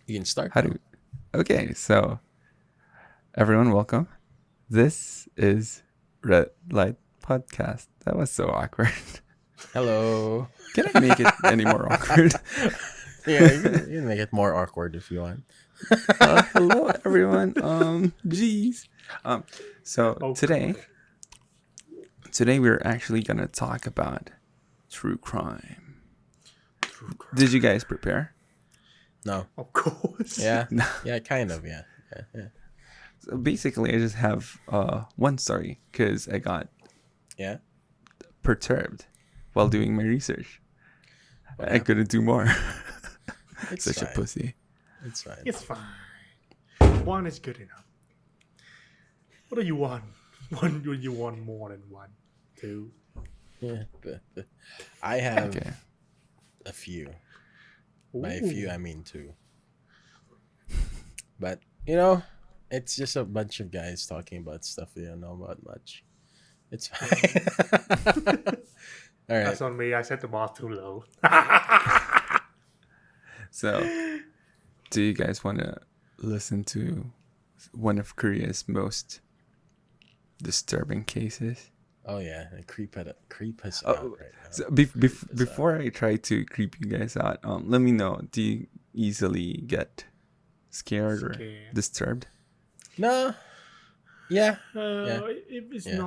You can start. How do? Okay, so everyone, welcome. This is Red Light Podcast. That was so awkward. Hello. Can I make it any more awkward? Yeah, you can make it more awkward if you want. Hello, everyone. Geez. So today we're actually gonna talk about true crime. Did you guys prepare? No. Of course. Yeah. No. Yeah, kind of. Yeah. Yeah. So basically, I just have one story because I got Yeah. perturbed while doing my research. What I happened? couldn't do more. It's Such fine. a pussy. It's fine. It's fine. One is good enough. What do you want? One? Do you want more than one? Two? Yeah. I have Okay. a few. Ooh. By a few, I mean two. But it's just a bunch of guys talking about stuff they don't know about much. It's fine. All right. That's on me. I set the bar too low. So, do you guys want to listen to one of Korea's most disturbing cases? Oh yeah, creep us Oh, out right now. So before I try to creep you guys out, let me know. Do you easily get scared or Scared. disturbed? No. Yeah. If it's Yeah.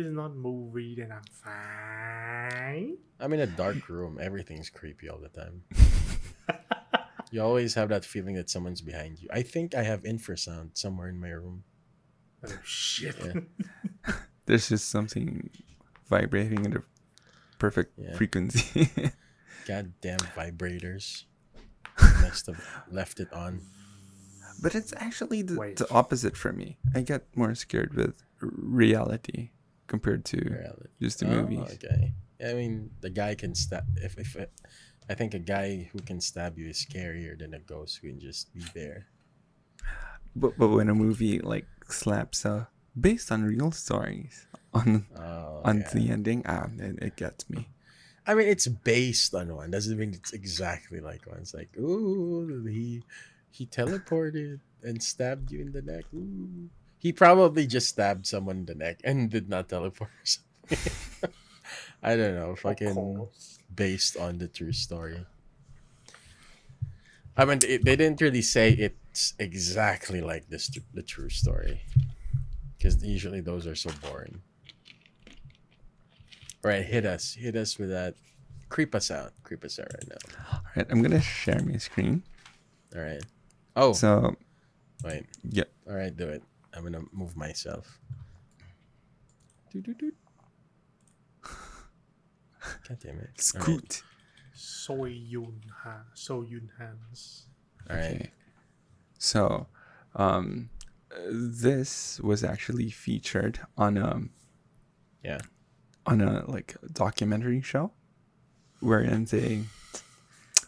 not movie, then I'm fine. I'm in a dark room. Everything's creepy all the time. You always have that feeling that someone's behind you. I think I have infrasound somewhere in my room. Oh shit! Yeah. There's just something vibrating at a perfect Yeah. frequency. Goddamn vibrators. Must have left it on. But it's actually Wait. the opposite for me. I get more scared with reality compared to Reality. just the Oh, movies. okay. I mean, the guy can stab. I think a guy who can stab you is scarier than a ghost who can just be there. But when a movie like slaps based on real stories on Oh, yeah. the ending, it gets me. I mean, it's based on one. Doesn't mean it's exactly like one. It's like, ooh, he teleported and stabbed you in the neck. Ooh. He probably just stabbed someone in the neck and did not teleport or something. I don't know. Of Fucking course. based on the true story. I mean, they didn't really say it's exactly like the true story. Because usually those are so boring. All right, hit us with that. Creep us out right now. All right, I'm gonna share my screen. All right. Oh, So wait. yeah, All right, do it. I'm gonna move myself. God damn it. scoot. So Yun Hans. All right. Okay. So, this was actually featured on Yeah. a like documentary show, wherein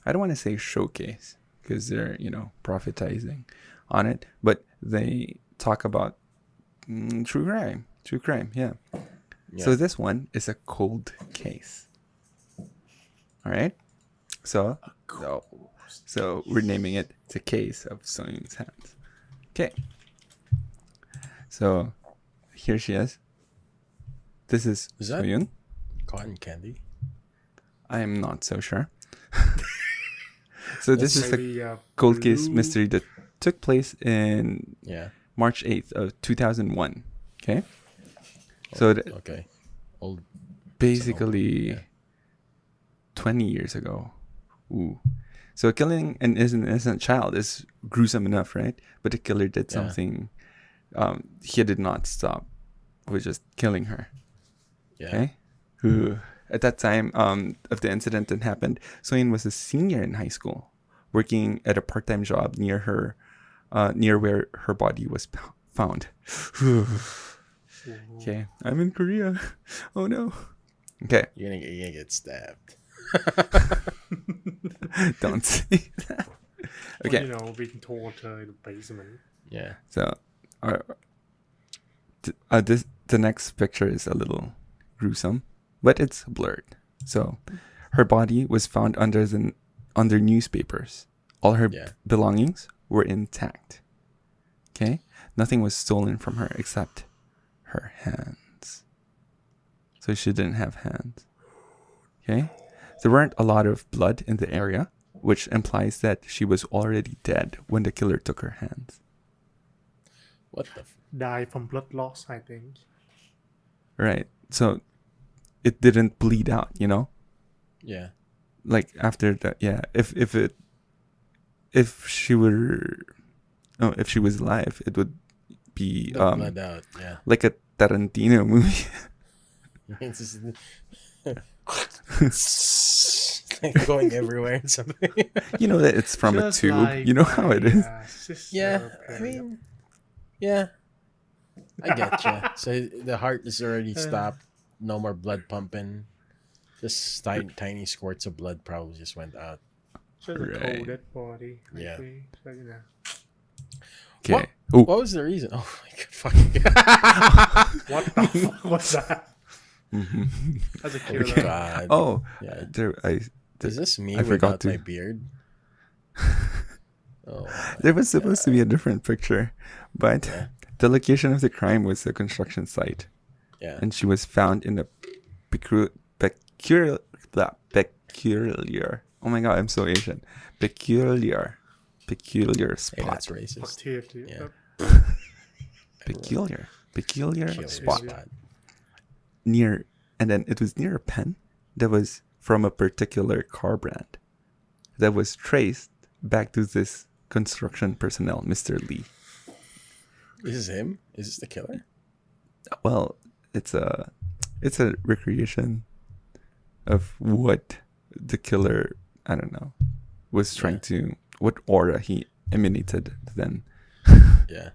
I don't want to say showcase because they're profitizing on it, but they talk about true crime. Yeah. So this one is a cold case. All right. So we're naming it the case of Soyun's hands. Okay. So here she is. This is Is that- Soyun. Cotton candy. I am not so sure. So this is a Maybe, cold case blue- mystery that took place in Yeah. March 8th of 2001. Okay. So Okay. Old. basically yeah. 20 years ago. Ooh. So killing an innocent child is gruesome enough, right? But the killer did Yeah. something. He did not stop with just killing her. Yeah. Okay. Ooh. At that time of the incident that happened, Soyin was a senior in high school, working at a part-time job near where her body was found. Okay, I'm in Korea. Oh no. Okay, You're gonna get stabbed. don't say that. Okay, being tortured in the basement. Yeah. so the next picture is a little gruesome, but it's blurred. So her body was found under newspapers All her Yeah. belongings were intact. Okay? Nothing was stolen from her except her hands. So she didn't have hands. Okay? There weren't a lot of blood in the area, which implies that she was already dead when the killer took her hands. What the? Die from blood loss, I think. Right. So it didn't bleed out, you know? Yeah. Like after that, yeah. If she was alive, it would be The blood out. Yeah. like a Tarantino movie. It's just like going everywhere and something. You know that it's from a Just tube. like You know how it is. sister Yeah. I period. mean, yeah. I get you. So the heart is already stopped. No more blood pumping. Just tiny squirts of blood probably just went out. Just a Right. cold dead body. Yeah. Okay. So, you know. Okay. What was the reason? Oh my god! Fucking. What the fuck was that? Mhm. As a Oh killer. god. Oh, Yeah. there Is this me I forgot without my to. beard? Oh. There was supposed to be a different picture, but Yeah. the location of the crime was a construction site, Yeah. and she was found in a peculiar. Oh my god, I'm so Asian. Peculiar Hey, spot. that's racist. Fuck here, too. Yeah. Peculiar Killer spot spot. near, and then it was near a pen that was from a particular car brand that was traced back to this construction personnel, Mr. Lee. Is this him? Is this the killer? Well, it's a recreation of what the killer, I don't know, was trying to, what aura he emanated then. Yeah.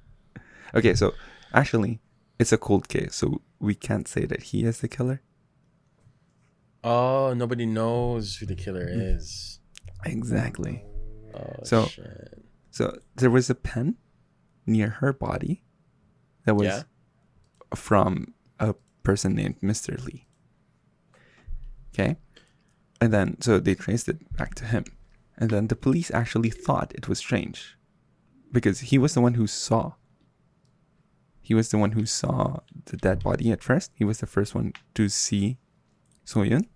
Okay, so actually it's a cold case, so we can't say that he is the killer. Oh, nobody knows who the killer is. Exactly. Oh So- shit. So there was a pen near her body that was Yeah. from a person named Mr. Lee. Okay? And then, so they traced it back to him. And then the police actually thought it was strange because he was the one who saw. He was the one who saw the dead body at first. He was the first one to see Soyun.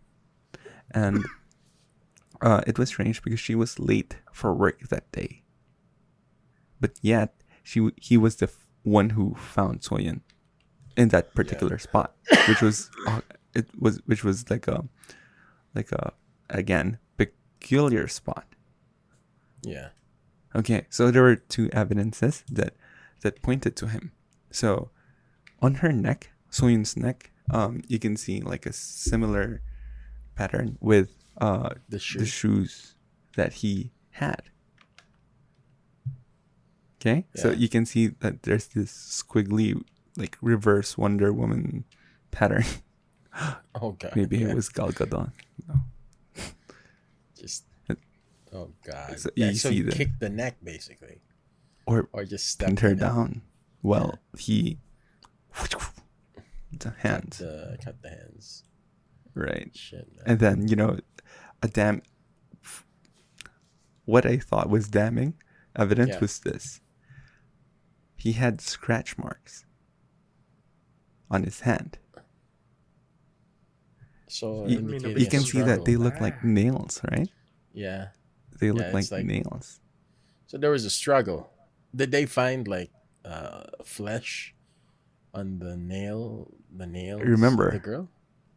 And it was strange because she was late for work that day. But yet, he was the one who found Soyun in that particular spot, which was like a again peculiar spot. Yeah. Okay, so there were two evidences that pointed to him. So on her neck, Soyun's neck, you can see like a similar pattern with The shoe. the shoes that he had. Okay, so Yeah. you can see that there's this squiggly, like reverse Wonder Woman pattern. Oh god. Maybe yeah. it was Gal Gadot. No. Just. Oh god. So yeah, you so see he the- kicked the neck basically, Or or just pinned stepped her in it. down. Well, he the hands, Cut the hands. right? Shit. Man. And then what I thought was damning evidence Yeah. was this. He had scratch marks on his hand. So You, indicating you a can see that they struggle. look like nails, right? Yeah. They Yeah, look it's like like- nails. So there was a struggle. Did they find like flesh on the nails? Remember. of the girl?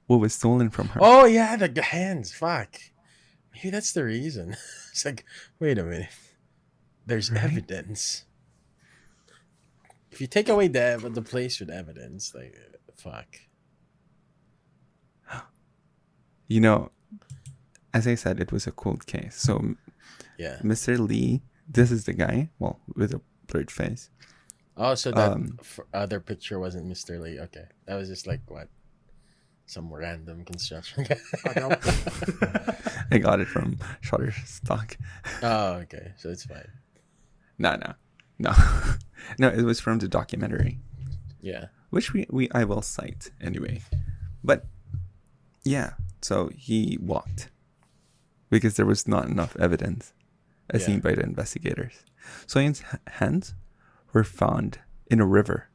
What was stolen from her? Oh yeah, the hands. Fuck. Maybe that's the reason. It's like, wait a minute. There's Right? evidence. If you take away the place with evidence, like, fuck. You know, as I said, it was a cold case. So Yeah. Mr. Lee, this is the guy, well, with a blurred face. Oh, so that Um, other picture wasn't Mr. Lee. Okay, that was just like what, some random construction guy. I got it from Shutterstock. Oh, okay, so it's fine. No. No, it was from the documentary, Yeah. which I will cite anyway. But yeah, so he walked because there was not enough evidence as seen by the investigators. Soyun's hands were found in a river.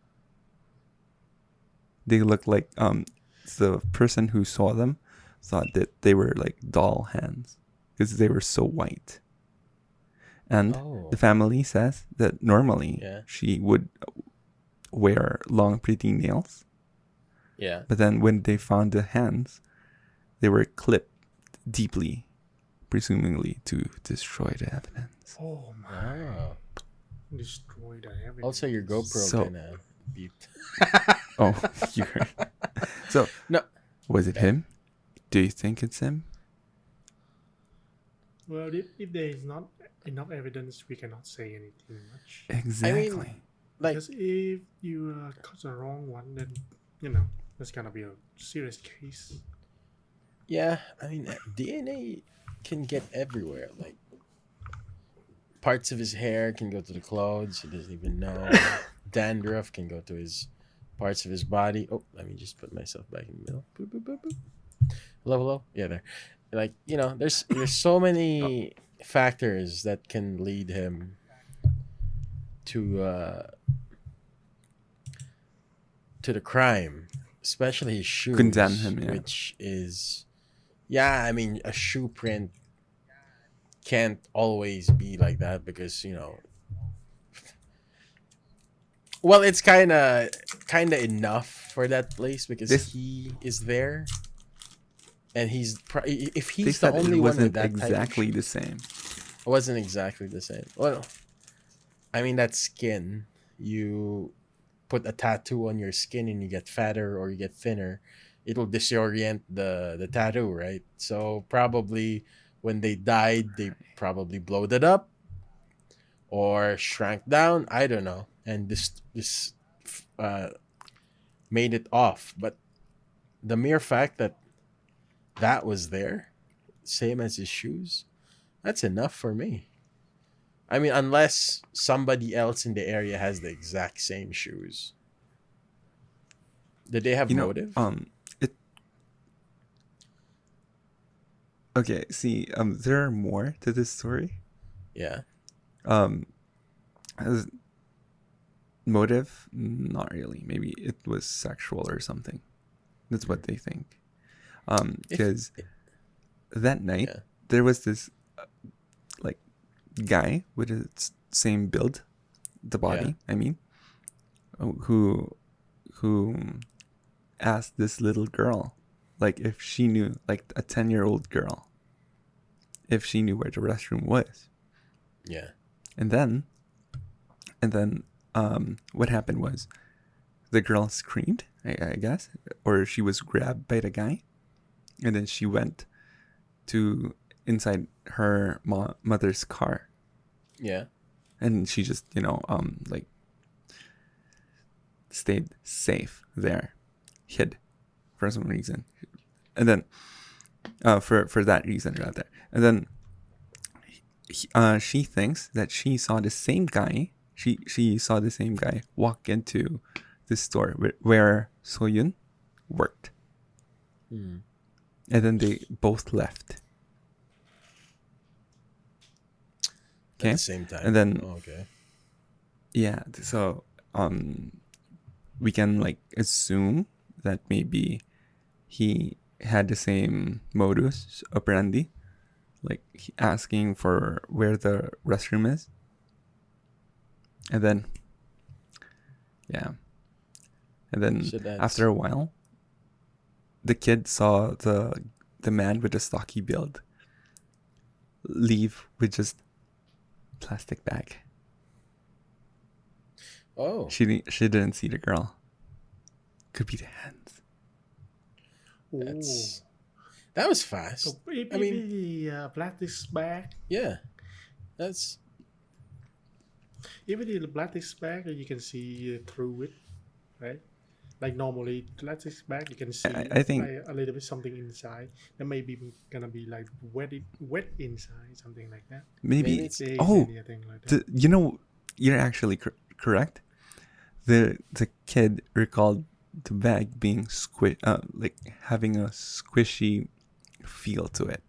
They looked like the person who saw them thought that they were like doll hands because they were so white. And the family says that normally she would wear long, pretty nails. Yeah. But then when they found the hands, they were clipped deeply, presumably to destroy the evidence. Oh my! Oh. Destroy the evidence. Also, your GoPro So- kind of beeped. Oh, you heard. So, No. was it him? Do you think it's him? Well, if there is not enough evidence, we cannot say anything much. Exactly. Like, Because if you cut the wrong one, then that's gonna be a serious case. yeah, I mean, DNA can get everywhere. Like, parts of his hair can go to the clothes. He doesn't even know. Dandruff can go to his parts of his body. Oh, let me just put myself back in the middle. Boop, boop, boop, boop. Hello, hello. Yeah, there. Like, there's so many factors that can lead him to the crime, especially his shoes. Condemn him, yeah. Which is, I mean, a shoe print can't always be like that because well, it's kind of enough for that place because he is there, and if They he's the said only it one with wasn't that exactly type of the same. it wasn't exactly the same. Well, I mean, that skin, you put a tattoo on your skin and you get fatter or you get thinner, it'll disorient the tattoo, right? So probably when they died, they probably blowed it up or shrank down. I don't know. And this made it off. But the mere fact that was there, same as his shoes, that's enough for me. I mean, unless somebody else in the area has the exact same shoes. Did they have motive? It. Okay, see, there are more to this story. Yeah. As motive, not really. Maybe it was sexual or something. That's what they think. Because that night there was this like guy with the same build, the body. I mean, who asked this little girl, like if she knew, like a 10-year-old girl, if she knew where the restroom was. Yeah. And then what happened was the girl screamed, I guess, or she was grabbed by the guy, and then she went to inside her mother's car. Yeah. And she just, like stayed safe there, hid for some reason. And then for that reason rather. And then she thinks that she saw the same guy. She saw the same guy walk into the store where Soyun worked. Mm. And then they both left. At the same time. And then okay. yeah, so we can like assume that maybe he had the same modus operandi, like asking for where the restroom is. And then after a while, the kid saw the man with the stocky build leave with just plastic bag. Oh. She didn't see the girl. Could be the hands. That was fast. So if I mean, the plastic bag. Yeah. That's Even in the plastic bag, you can see through it, right? Like normally, plastic bag you can see. I think like, a little bit something inside. There may be gonna be like wet inside, something like that. maybe. Anything like that. You're actually correct. The kid recalled the bag being like having a squishy feel to it.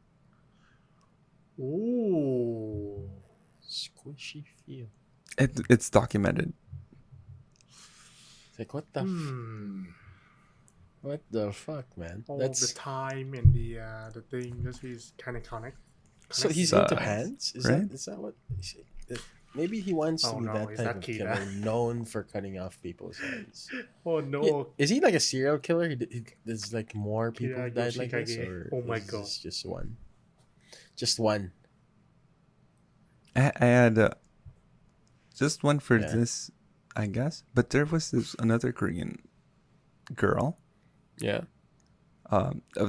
Ooh. Squishy feel. It's documented. It's like what the what the fuck, man? All That's the time and the thing that is kind of connect. so he's Size, into hands. right? Is that what? Maybe he wants to Oh, be no, that is type that of Kira? killer, known for cutting off people's heads. Oh Yeah, no, is he like a serial killer? There's like more people Kira died like this, Yoshikage. or Oh my is god. this just one? Just one. I had just one for Yeah. this, I guess. But there was this another Korean girl. Yeah.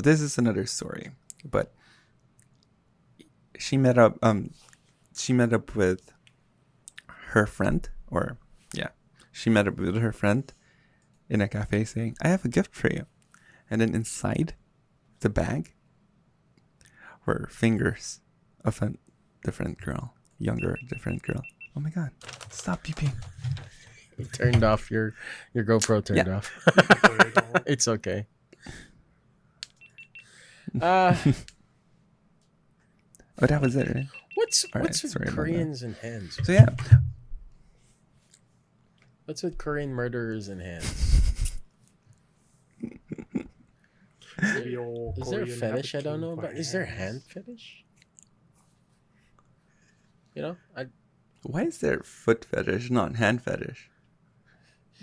This is another story, but she met up. She met up with her friend, she met up with her friend in a cafe, saying, "I have a gift for you," and then inside the bag were fingers of a different girl, different girl. Oh my god! Stop beeping. You turned off your GoPro. Turned Yeah. off. Very good. It's okay. Oh, that was it, right? What's All right, with sorry about Koreans and hands? So yeah, What's with Korean murderers and hands? Maybe all Is there a Korean fetish I have don't king know for about? Is there a hand hands. fetish? You know, why is there foot fetish, not hand fetish?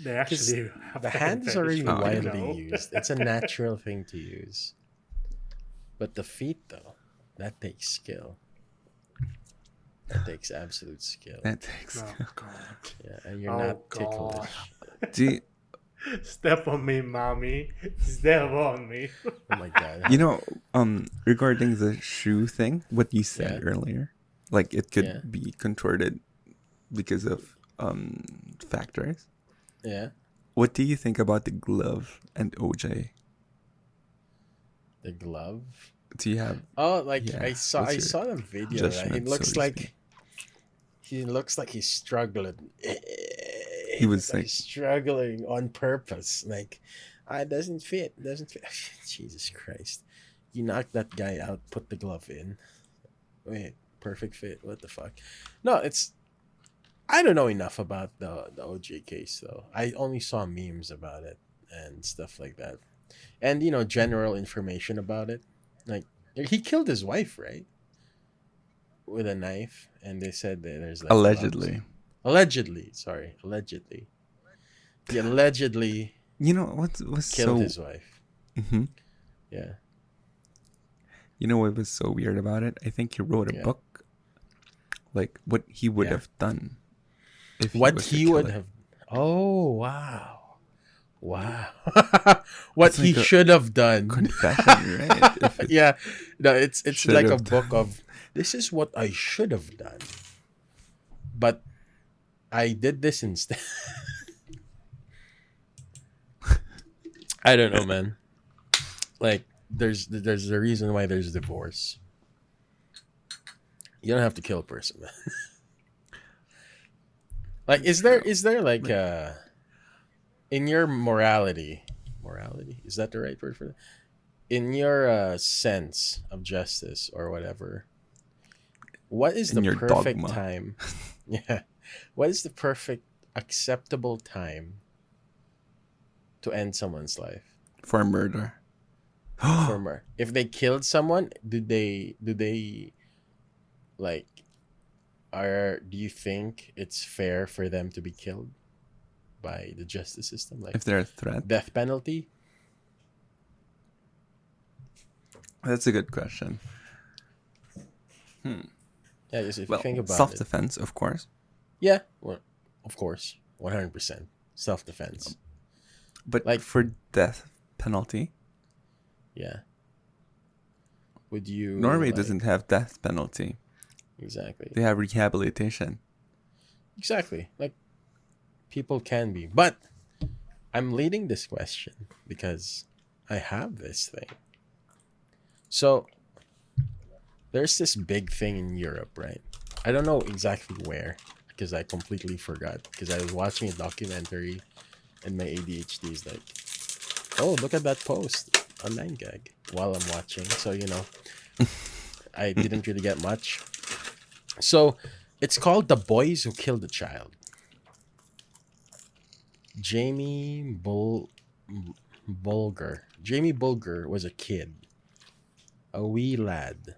They actually have the a hand is fetish, already but you widely know. used. It's a natural thing to use. But the feet, though, that takes skill. That takes absolute skill. That takes. Oh god. Yeah, and you're Oh, not God. ticklish. Do you, Step on me, mommy. Step on me. Oh my god. you know, regarding the shoe thing, what you said Yeah. earlier, like it could Yeah. be contorted because of factors. Yeah. What do you think about the glove and OJ? The glove. Do you have? Oh, like Yeah, I saw what's I your saw the video. Right? judgment, so to speak? He looks like he's struggling. He was like- he's struggling on purpose. Like, it doesn't fit. Doesn't fit. Jesus Christ! You knock that guy out. Put the glove in. Wait, perfect fit. What the fuck? No, it's. I don't know enough about the OJ case though. I only saw memes about it and stuff like that, and general information about it. Like he killed his wife, right? With a knife, and they said that there's like Allegedly. Allegedly, sorry, allegedly. He allegedly You know what was killed so? his wife. Mhm. Yeah. You know what was so weird about it? I think he wrote a Yeah. book, like what he would Yeah. have done if What was the he would killer. have. Oh wow. Wow. What It's he like a should have done. confession, right? If it Yeah. No, it's should like a have book of this is what I should have done. But I did this instead. I don't know, man. Like there's a reason why there's divorce. You don't have to kill a person, man. Like is there like in your morality is that the right word for that? In your sense of justice or whatever, what is In the your perfect dogma. time? Yeah. What is the perfect acceptable time to end someone's life for murder. for murder? If they killed someone, do they like do you think it's fair for them to be killed by the justice system, like If they're a threat, death penalty? that's a good question. Yeah, just if Well, you think about it. self-defense, of course, Yeah, well, of course, 100% self-defense. but Like- for death penalty, Yeah. Would you? Norway like- doesn't have death penalty. exactly. They have rehabilitation. Exactly. Like people can be, but I'm leading this question because I have this thing. So there's this big thing in Europe, right? I don't know exactly where because I completely forgot because I was watching a documentary and my ADHD is like, oh, look at that post on 9gag while I'm watching. So, I didn't really get much. So It's called The Boys Who Killed the Child. Jamie Bulger. Jamie Bulger was a kid, a wee lad,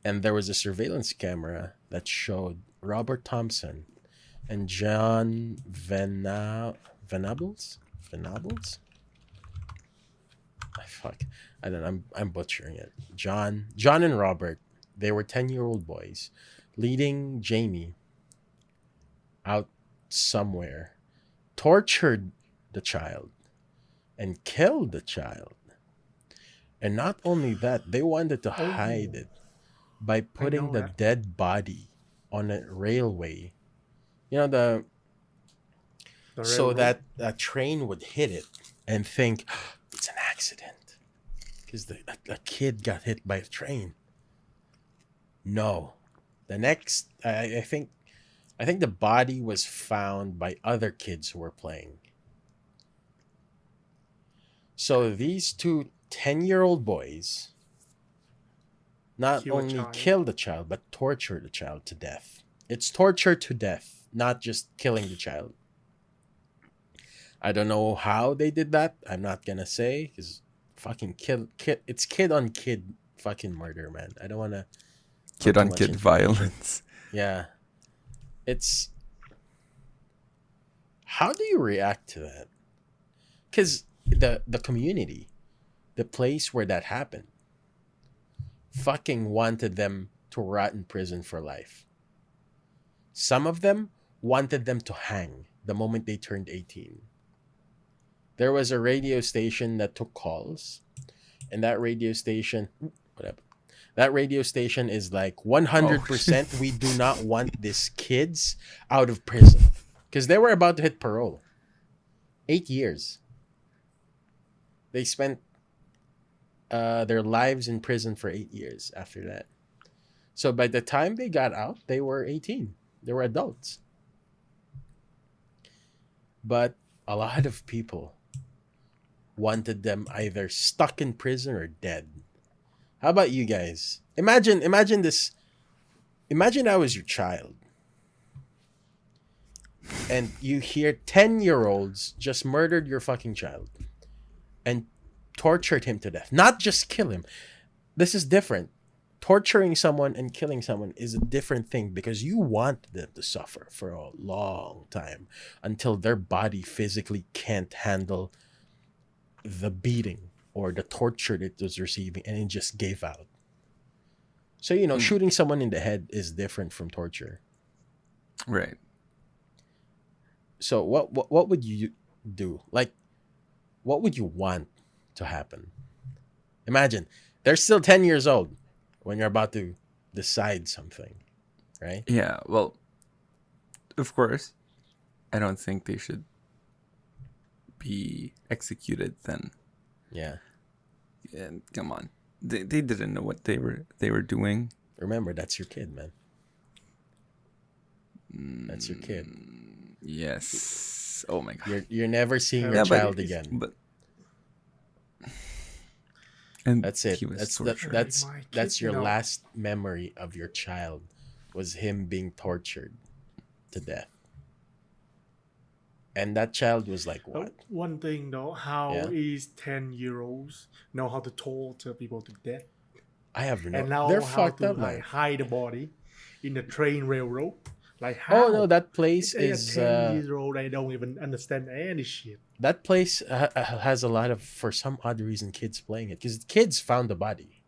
and there was a surveillance camera that showed Robert Thompson and John Venables. Venables. Fuck. I don't know. I'm butchering it. John and Robert. They were 10-year-old boys, leading Jamie out somewhere, tortured the child, and killed the child. And not only that, they wanted to hide it by putting the that. dead body on a railway. You know, the so railroad. that a train would hit it and think it's an accident because a kid got hit by a train. No, the next I think the body was found by other kids who were playing. So these two 10-year-old boys not Kill a only child. killed the child but tortured the child to death. It's torture to death, not just killing the child. I don't know how they did that. I'm not gonna say because fucking kid. It's kid on kid fucking murder, man. I don't wanna Kid put too on much kid into- violence. Yeah, it's. How do you react to that? Because the community, the place where that happened, fucking wanted them to rot in prison for life. Some of them wanted them to hang the moment they turned 18. There was a radio station that took calls, and that radio station, whatever, that radio station is like 100% we do not want these kids out of prison because they were about to hit parole. 8 years. They spent their lives in prison for 8 years after that. So by the time they got out, they were 18. They were adults. But a lot of people wanted them either stuck in prison or dead. How about you guys? Imagine this. Imagine I was your child. And you hear 10-year-olds just murdered your fucking child and tortured him to death. Not just kill him. This is different. Torturing someone and killing someone is a different thing because you want them to suffer for a long time until their body physically can't handle the beating or the torture it was receiving and it just gave out. So, shooting someone in the head is different from torture. Right. So what would you do? Like, what would you want to happen? Imagine they're still 10 years old when you're about to decide something, right? Yeah, well, of course, I don't think they should be executed then. Yeah. And come on. They didn't know what they were doing. Remember, that's your kid, man. That's your kid. Yes. Oh my god. You're never seeing your Yeah, child again. But and That's it. He was That's tortured. that's My kid, that's your you know. last memory of your child was him being tortured to death. And that child was like what? One thing though, how Yeah. is 10-year-olds know how to torture people to death? I have no. And now They're how fucked to up, man. hide the body in the train railroad? Like how? Oh no, that place They are is 10-year-old. They don't even understand any shit. that place has a lot of, for some odd reason, kids playing it because kids found the body.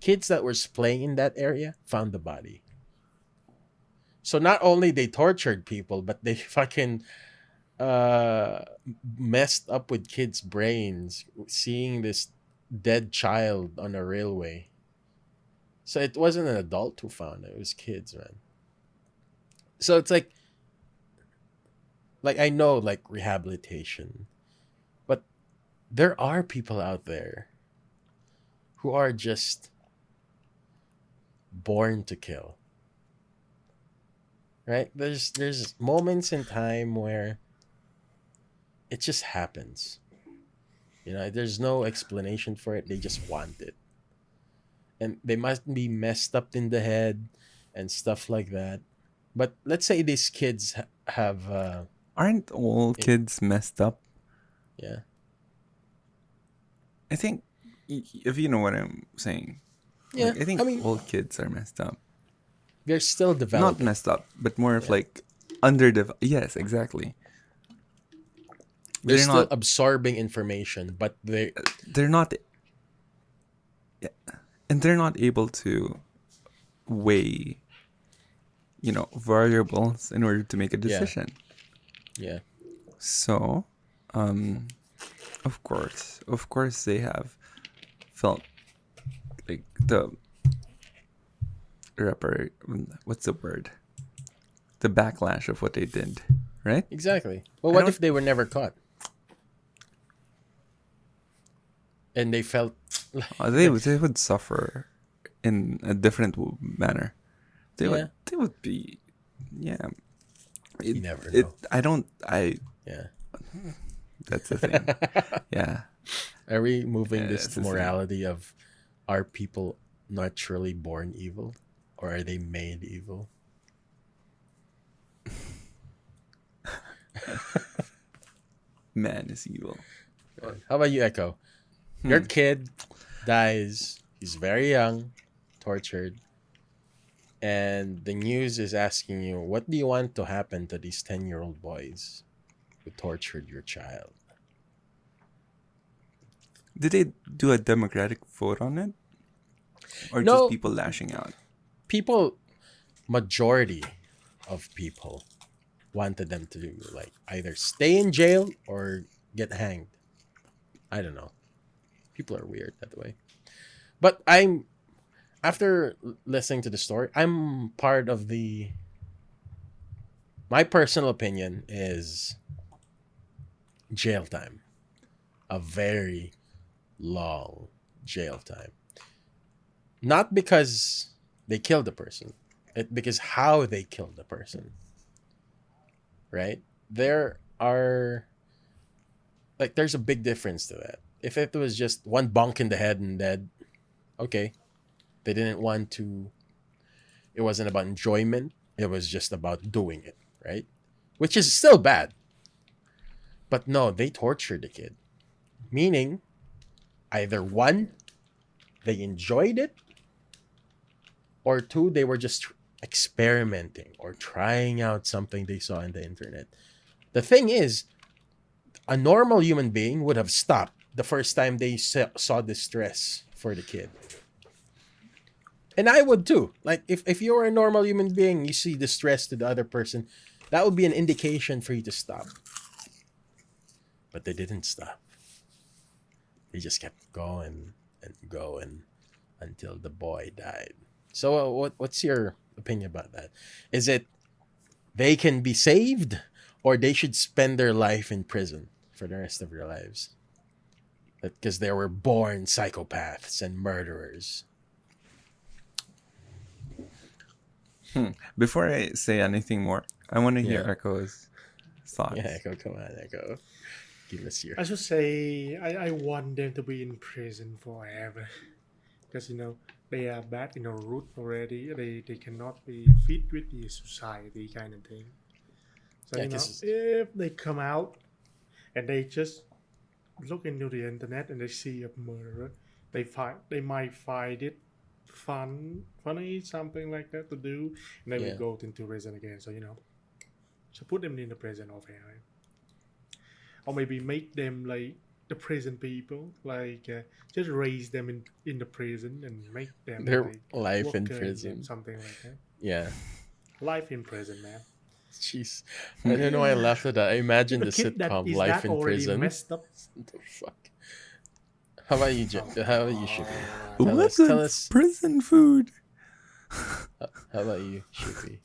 Kids that were playing in that area found the body. So not only they tortured people, but they fucking messed up with kids' brains seeing this dead child on a railway. So it wasn't an adult who found it; it was kids, man. So it's like I know like rehabilitation, but there are people out there who are just born to kill. Right? There's moments in time where it just happens. There's no explanation for it. They just want it. And they must be messed up in the head and stuff like that. But let's say these kids have, Aren't all kids messed up? yeah, I think, if you know what I'm saying, yeah. like, I think I mean, all kids are messed up. they're still Not developing. messed up, but more of Yeah. like underdeveloped. Yes, exactly. They're They're still not. absorbing information, but They're not. Yeah, and they're not able to weigh, variables in order to make a yeah, decision. yeah, So, of course, they have felt like the what's the word? The backlash of what they did, right? exactly. Well, I what don't. if they were never caught and they felt They would suffer in a different manner. They yeah, would be, yeah. you never know. Yeah. That's the thing. Yeah. Are we moving That's this the thing. morality of, are people naturally born evil, or are they made evil? Man is evil. How about you, Echo? Your kid dies. He's very young, tortured, and the news is asking you, what do you want to happen to these 10-year-old boys who tortured your child? Did they do a democratic vote on it? Or No. just people lashing out? People, majority of people wanted them to like either stay in jail or get hanged. I don't know. People are weird that way. But after listening to the story, I'm part of my personal opinion is jail time. A very long jail time. Not because they killed the person, because how they killed the person. Right? There's a big difference to that. If it was just one bonk in the head and dead, okay. They didn't want to, it wasn't about enjoyment. It was just about doing it, right? Which is still bad. But no, they tortured the kid. Meaning, either one, they enjoyed it, or two, they were just experimenting or trying out something they saw on the internet. The thing is, a normal human being would have stopped the first time they saw distress for the kid. And I would too. Like, if you're a normal human being, you see distress to the other person, that would be an indication for you to stop. But they didn't stop. They just kept going and going until the boy died. So what's your opinion about that? Is it they can be saved, or they should spend their life in prison for the rest of their lives? Because they were born psychopaths and murderers. Before I say anything more, I want to hear Yeah. Echo's thoughts. Yeah, Echo, come on, Echo. Give us your... I should say I want them to be in prison forever, because they are bad in a root already. They cannot be fit with the society kind of thing. So Yeah, 'cause if they come out and they just look into the internet and they see a murder, they might find it funny, something like that to do, and they Yeah. will go into prison again. So so put them in the prison over here, or maybe make them like the prison people, like just raise them in the prison and make them Their like life in worker prison. something like that. Yeah. Life in prison, man. Jeez. I don't know why I laughed at that. I imagine If the a kid that sitcom is Life that in already Prison. messed up. What the fuck? How about you, How about you, Shippy? What's Tell us. prison food? How about you, Shippy?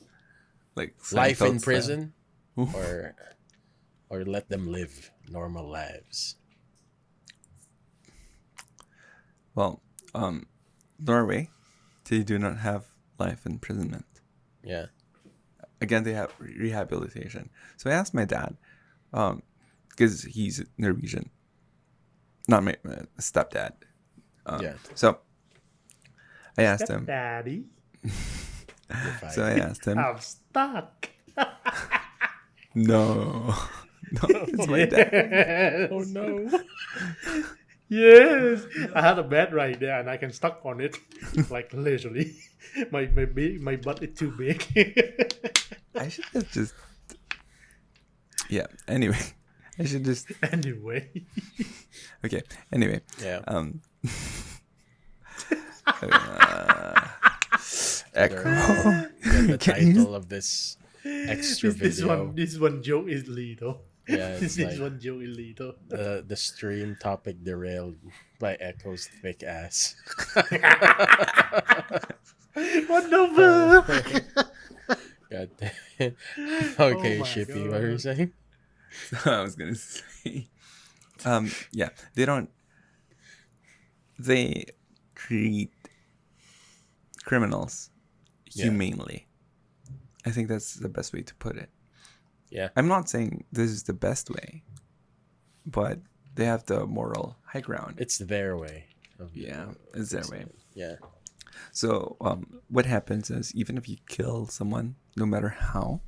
Like Life in Seinfeld style. prison, or let them live normal lives. Well, Norway, they do not have life imprisonment. Yeah. Again, they have rehabilitation. So I asked my dad, because he's Norwegian, not my stepdad. Yeah. So I asked him, Daddy. You're So I fired. asked him, I'm stuck. no, no, it's my dad. Yes. Oh no. Yes, I had a bed right there, and I can stuck on it, like literally. My butt is too big. I should have just. Yeah. Anyway, I should just. Anyway, Okay. Anyway. Yeah. Echo. Get the Can you- title of this extra video. this one joke is little. Yeah, it's This like one joke is little. the stream topic derailed by Echo's thick ass. What the fuck? God damn it. Okay, my Shippy, what were you God. saying? I was gonna say. Yeah, they don't. They treat criminals Yeah. humanely. I think that's the best way to put it. Yeah. I'm not saying this is the best way, but they have the moral high ground. It's their way. Yeah, it's their way. Yeah. So what happens is, even if you kill someone, no matter how,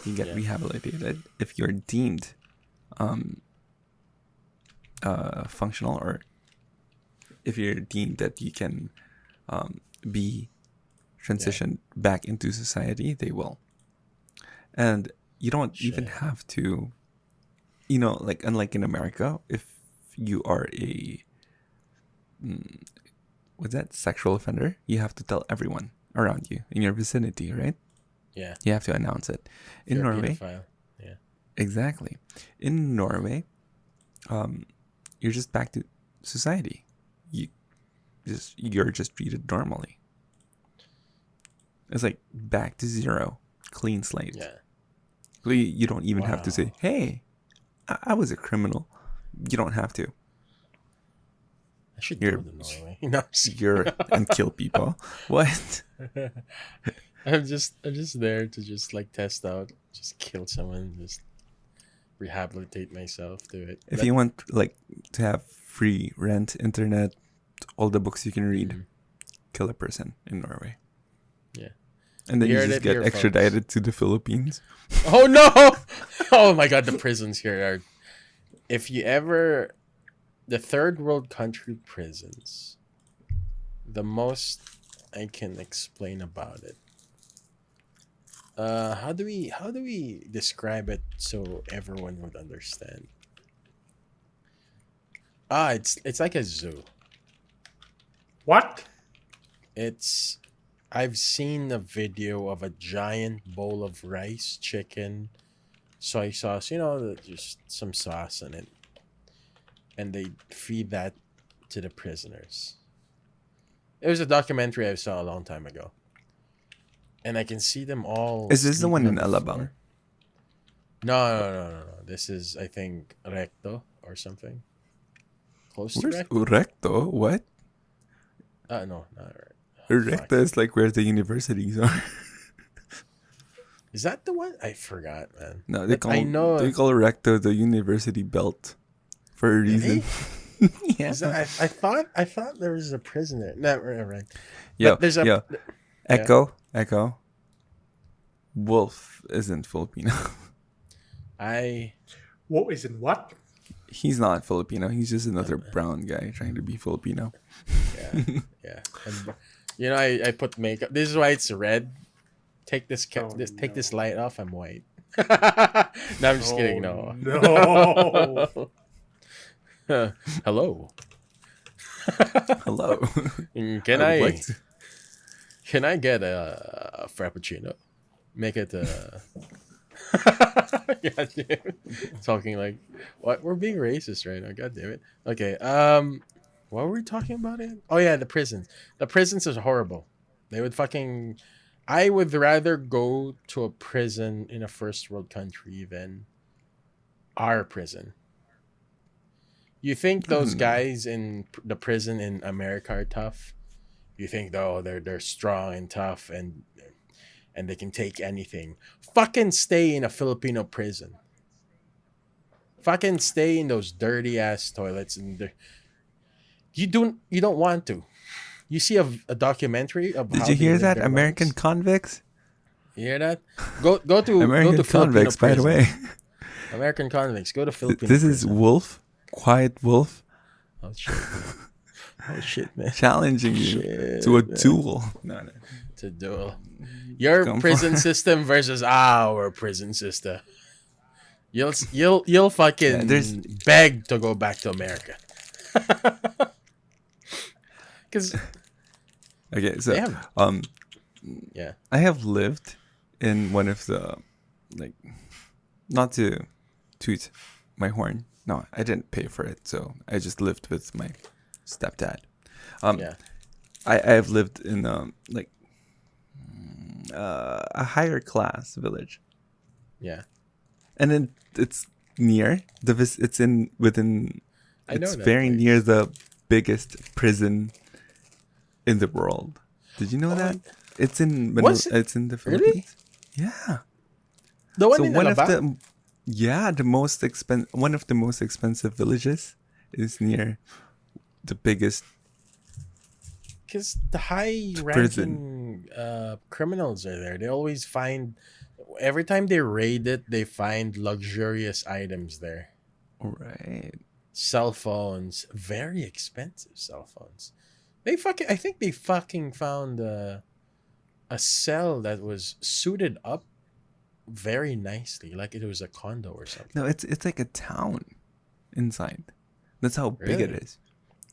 you get Yeah. rehabilitated if you're deemed functional, or if you're deemed that you can be transitioned back into society, they will. And you don't even Shit. have to, like, unlike in America, if you are a what's that, sexual offender, you have to tell everyone around you in your vicinity, right? Yeah. You have to announce it. In You're a Norway, pedophile. Yeah. exactly. In Norway, you're just back to society. You're just treated normally. It's like back to zero, clean slate. Yeah. So you don't even have to say, Wow. "Hey, I was a criminal." You don't have to. I should You're- go to Norway. No, I'm just You're and kill people. What? I'm just there to just like test out, just kill someone, just rehabilitate myself, do it. If you want, like, to have free rent, internet, all the books you can read, Mhm. kill a person in Norway. Yeah. And then You you heard just it get here, extradited to the Philippines. Oh no! Oh my god, the prisons here are. If you ever, the third world country prisons, the most I can explain about it. How do we describe it so everyone would understand? It's like a zoo. What? It's I've seen a video of a giant bowl of rice, chicken, soy sauce, just some sauce in it. And they feed that to the prisoners. It was a documentary I saw a long time ago. And I can see them all. Is this the one sleeping in on the Alabang? floor. No. This is, I think, Recto or something. Close to Where's Recto? Recto? What? No, not right. Recto is like where the universities are. Is that the one? I forgot, man. No, they But call I know. they call Recto the university belt for a reason. Yeah. Is that, I thought there was a prison there. No, right. Yo, But there's a yo. Echo. Wolf isn't Filipino. What is in what? He's not Filipino. He's just another brown guy trying to be Filipino. yeah. And, I put makeup. This is why it's red. Take this Oh, take this no. light off. I'm white. No, I'm just kidding. No. No. Hello. Hello. Can would I like to- can I get a frappuccino? Make it God damn it. Talking like what? We're being racist right now. God damn it. Okay. What were we talking about it? Oh yeah, the prisons. The prisons is horrible. They would fucking. I would rather go to a prison in a first world country than our prison. You think those guys in the prison in America are tough? You think they're strong and tough and they can take anything. Fucking stay in a Filipino prison. Fucking stay in those dirty ass toilets and you don't want to. You see a documentary of Did how you they hear live that? their American lives. convicts? You hear that? Go to American Filipino convicts, by the prison. way. American convicts. Go to Filipino This is prison. Wolf, Quiet Wolf, Oh shit. Oh shit, man. challenging you Shit, to a man. duel. No. To duel. Your Come prison on. system versus our prison system. You'll fucking there's- beg to go back to America. Because Okay, so they have yeah. I have lived in one of the, like, not to toot my horn. No, I didn't pay for it, so I just lived with my stepdad. Yeah. I have lived in like a higher class village, Yeah. and then it's near it's in within. I know It's that very place. near the biggest prison in the world. Did you know that? It's in Was it? It's in the Really? Philippines. Yeah. The one So in one of Alabang? one of the most expensive villages is near the biggest. Because the high-ranking criminals are there. They always find, every time they raid it, they find luxurious items there. Right. Cell phones, very expensive cell phones. I think they fucking found a cell that was suited up very nicely, like it was a condo or something. No, it's like a town inside. That's how big it Really? is.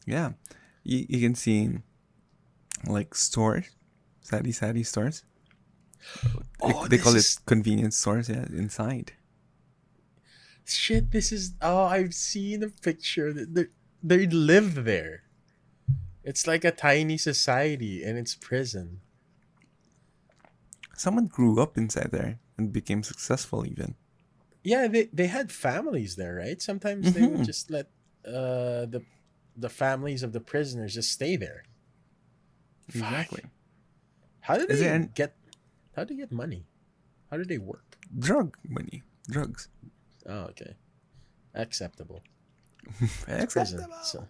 Yeah. You can see like stores, saddy stores. They call it convenience stores, yeah, inside. Shit, this is. Oh, I've seen a picture. They live there. It's like a tiny society, and it's prison. Someone grew up inside there and became successful even. Yeah, they had families there, right? Sometimes they would Mhm. just let the families of the prisoners just stay there. Exactly. How did Is they there an- get? How do they get money? How do they work? Drug money. Drugs. Oh, okay, acceptable. Prison. Acceptable. So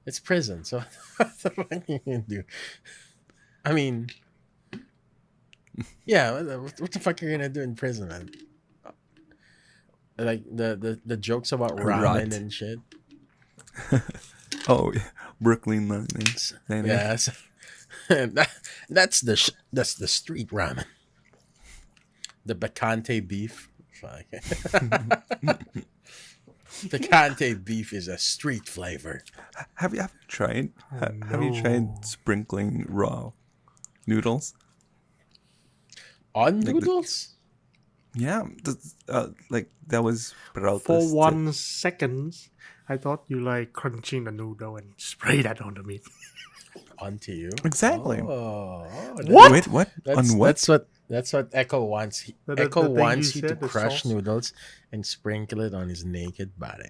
it's prison. So what the fuck are you gonna do? I mean, yeah. What the fuck are you gonna do in prison, man? Like the jokes about ramen Rot. and shit. Oh, yeah. Brooklyn Nine-Nine. Yes, that's the street ramen. The Bacante beef. Fuck. Bacante beef is a street flavor. Have you tried? Have you no. tried sprinkling raw noodles? On Like the- noodles? Yeah, like that was Peralta's For tip. 1 second, I thought you like crunching the noodle and spray that on the meat. Onto you? Exactly. Oh, What? Wait, what? On what? That's what Echo wants. The Echo thing wants you you to said, the crush sauce? noodles and sprinkle it on his naked body.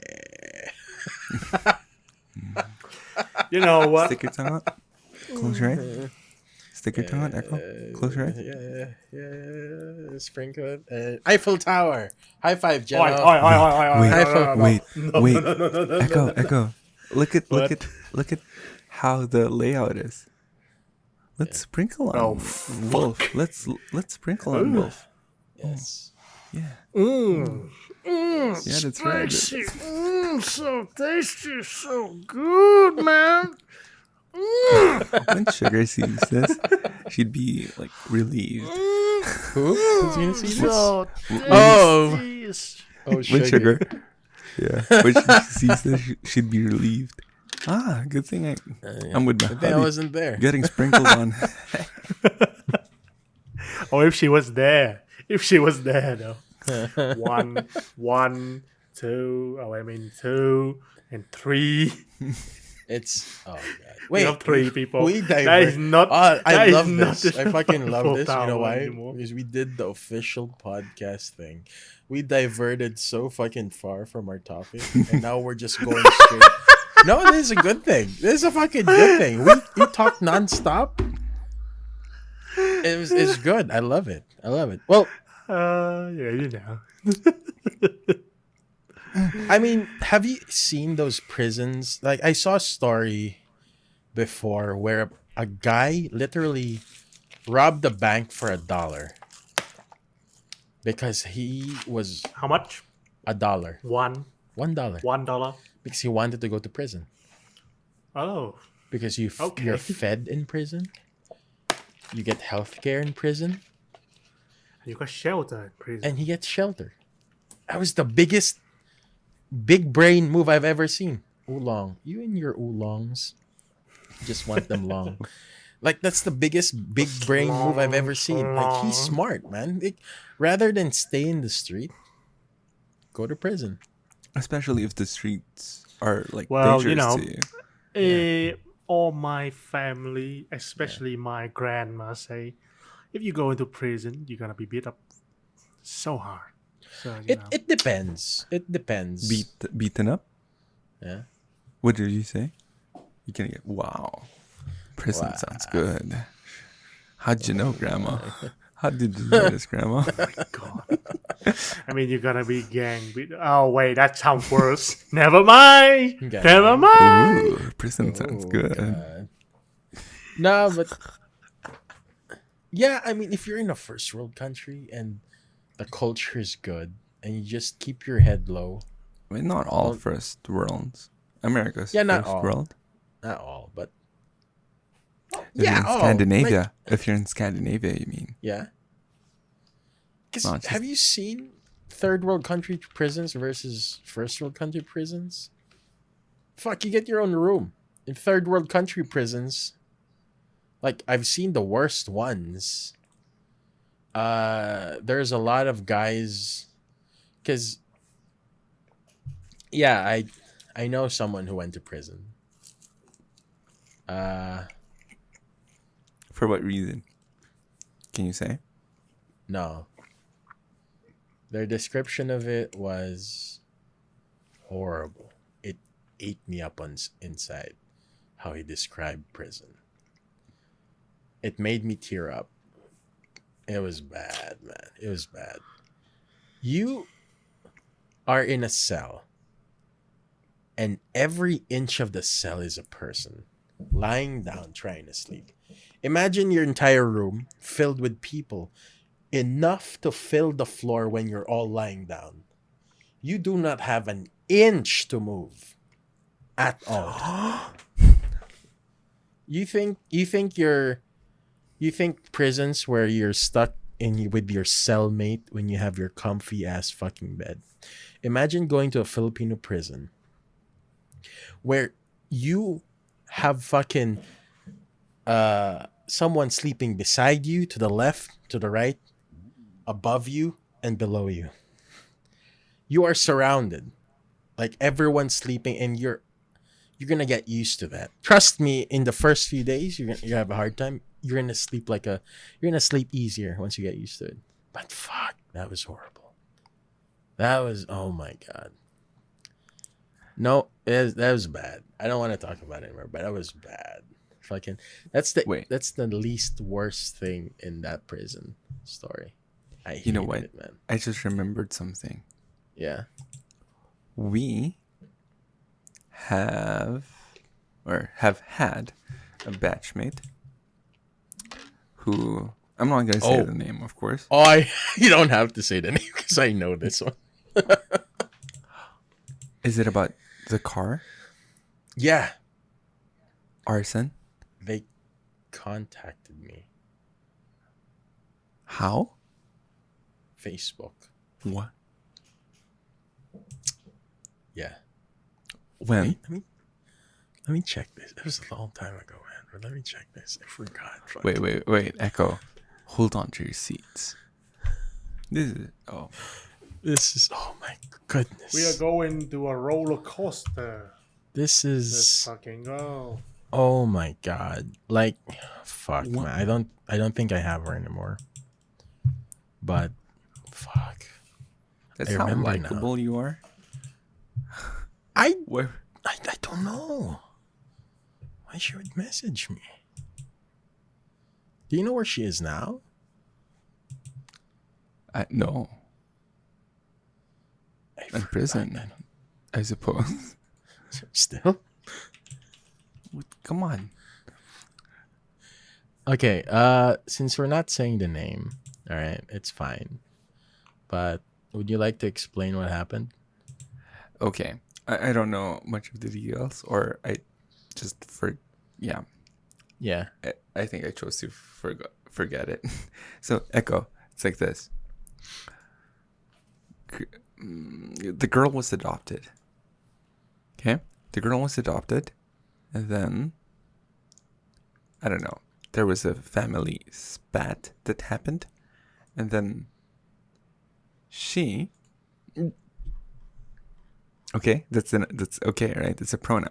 You know what? Stick your tongue out. Close your eyes. Stick your tongue out, Echo. Close your eyes. Yeah. Sprinkle it. Eiffel Tower. High five, Oi, Jenna. oi, oi, oi, oi, Wait, no, no, no, no. wait, No, wait. no, no, no, no, Echo, no. Echo. Look What? at how the layout is. Let's sprinkle on Oh, Wolf. Let's sprinkle on Wolf. Yes. Yeah. Mm. Yeah, that's right. So tasty, so good, man. When Sugar sees this, she'd be like relieved. Who? Who's gonna see this? So Oh. tasty. Oh, When Sugar. Yeah. When she sees this, she'd be relieved. Ah, good thing I'm with my Good thing I hubby wasn't there. getting sprinkled on. Oh, if she was there. If she was there, though. One, two. Oh, I mean 2 and 3. It's oh god. We Wait, have 3 people. we That divert. is not. I that is love not this. the I fucking love Eiffel this. You know Tower why? anymore. Because we did the official podcast thing. We diverted so fucking far from our topic, and now we're just going straight. No, this is a good thing. This is a fucking good thing. We talk nonstop. It's good. I love it. Well, Yeah, you know. I mean, have you seen those prisons? Like, I saw a story before where a guy literally robbed the bank for $1 because he was How much? $1. $1. $1 because he wanted to go to prison. Oh, Because Okay. you're fed in prison, you get health care in prison, you got shelter in prison. and he gets shelter. That was the biggest big brain move I've ever seen. Oolong, you and your oolongs just want them long. Like that's the biggest big brain move I've ever seen. Like he's smart, man. Rather than stay in the street, go to prison. Especially if the streets are like Well, dangerous to you. All my family, especially my grandma, say, if you go into prison, you're gonna be beat up so hard. So It depends. It depends. Beaten up? Yeah. What did you say? You can get Prison sounds good. How'd you know, Grandma? How did you know this, Grandma? God. I mean, you're gonna be gang beat. Oh wait, that sounds worse. Never mind. Okay. Never mind. Ooh, prison sounds Oh, good. God. No, but yeah, I mean, if you're in a first world country and the culture is good and you just keep your head low, I mean, not all Well- first worlds. America's Yeah, not first all. world. not all, but If you're in all, Scandinavia. like- If you're in Scandinavia, you mean. yeah. Because Not just- have you seen third world country prisons versus first world country prisons? Fuck, you get your own room. In third world country prisons, like I've seen the worst ones. There's a lot of guys, because yeah, I know someone who went to prison. For what reason? Can you say? No. Their description of it was horrible. It ate me up inside how he described prison. It made me tear up. It was bad, man. It was bad. You are in a cell, and every inch of the cell is a person lying down trying to sleep. Imagine your entire room filled with people, enough to fill the floor when you're all lying down. You do not have an inch to move at all. You think prisons where you're stuck with your cellmate when you have your comfy ass fucking bed. Imagine going to a Filipino prison where you have fucking someone sleeping beside you, to the left, to the right, above you, and below you. You are surrounded. Like everyone's sleeping, and you're gonna get used to that. Trust me, in the first few days you have a hard time. You're gonna sleep easier once you get used to it. But fuck, that was horrible. That was, oh my god. No, that was bad. I don't want to talk about it anymore, but that was bad. Fucking, that's the least worst thing in that prison story. I hated You know what? it, man. I just remembered something. Yeah. We have had a batchmate who, I'm not gonna say Oh. the name, of course. Oh, you don't have to say the name because I know this one. Is it about the car? Yeah, Arson? they contacted me. How? Facebook. What? Yeah. When? Let me check this. It was a long time ago, man. But let me check this. I forgot. Fuck. Wait, Echo. Hold on to your seats. This is This is, oh my goodness. We are going to a roller coaster. This Let's is, fucking go. oh my god. Like, fuck, What? man. I don't think I have her anymore. But fuck. that's I how remember now. likable you are. Where? I don't know why she would message me. Do you know where she is now? No, I in forgot, prison, man. I suppose. Still? Come on. Okay, since we're not saying the name, all right, it's fine. But would you like to explain what happened? Okay, I don't know much of the details, or I just yeah. Yeah. I think I chose to forget it. So Echo, it's like this. The girl was adopted. Okay, the girl was adopted, and then I don't know. There was a family spat that happened, and then she. Okay, that's okay, right? It's a pronoun.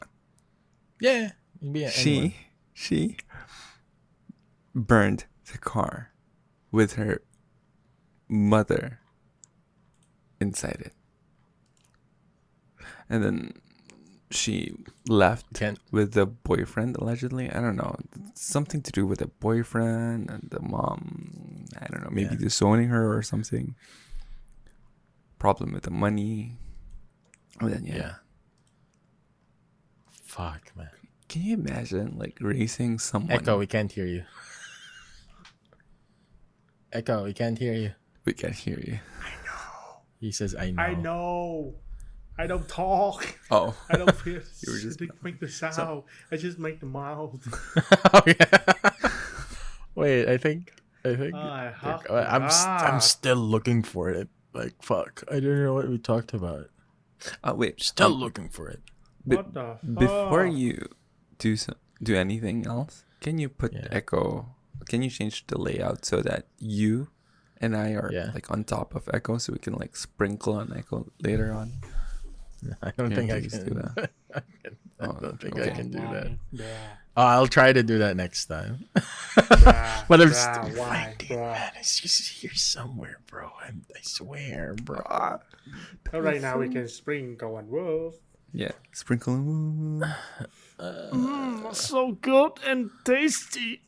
Yeah. It'd be anyone. She burned the car with her mother inside it. And then she left Can't. with the boyfriend, allegedly. I don't know. Something to do with the boyfriend and the mom. I don't know. Maybe Yeah. disowning her or something. Problem with the money. And then, Yeah. Fuck, man. Can you imagine, like, raising someone? Echo, we can't hear you. Echo, we can't hear you. We can't hear you. He says, I know. I know. I don't talk. Oh. I don't feel. You were just- make the sound. I just make the mouth. Oh, yeah. Wait, I think. I'm still looking for it. Like, fuck. I don't know what we talked about. Wait. Still looking for it. What the fuck? Before you do anything else, can you put Yeah. Echo? Can you change the layout so that you and I are Yeah. like on top of Echo, so we can like sprinkle on Echo later on? I don't Yeah, think I please can do that. I don't think I okay. can do that. Yeah. I'll try to do that next time. Bruh, But I'm bruh, still why, finding, bruh? man. It's just here somewhere, bro. I swear, bro. So right now we can sprinkle and wolf. Yeah, sprinkle. So good and tasty.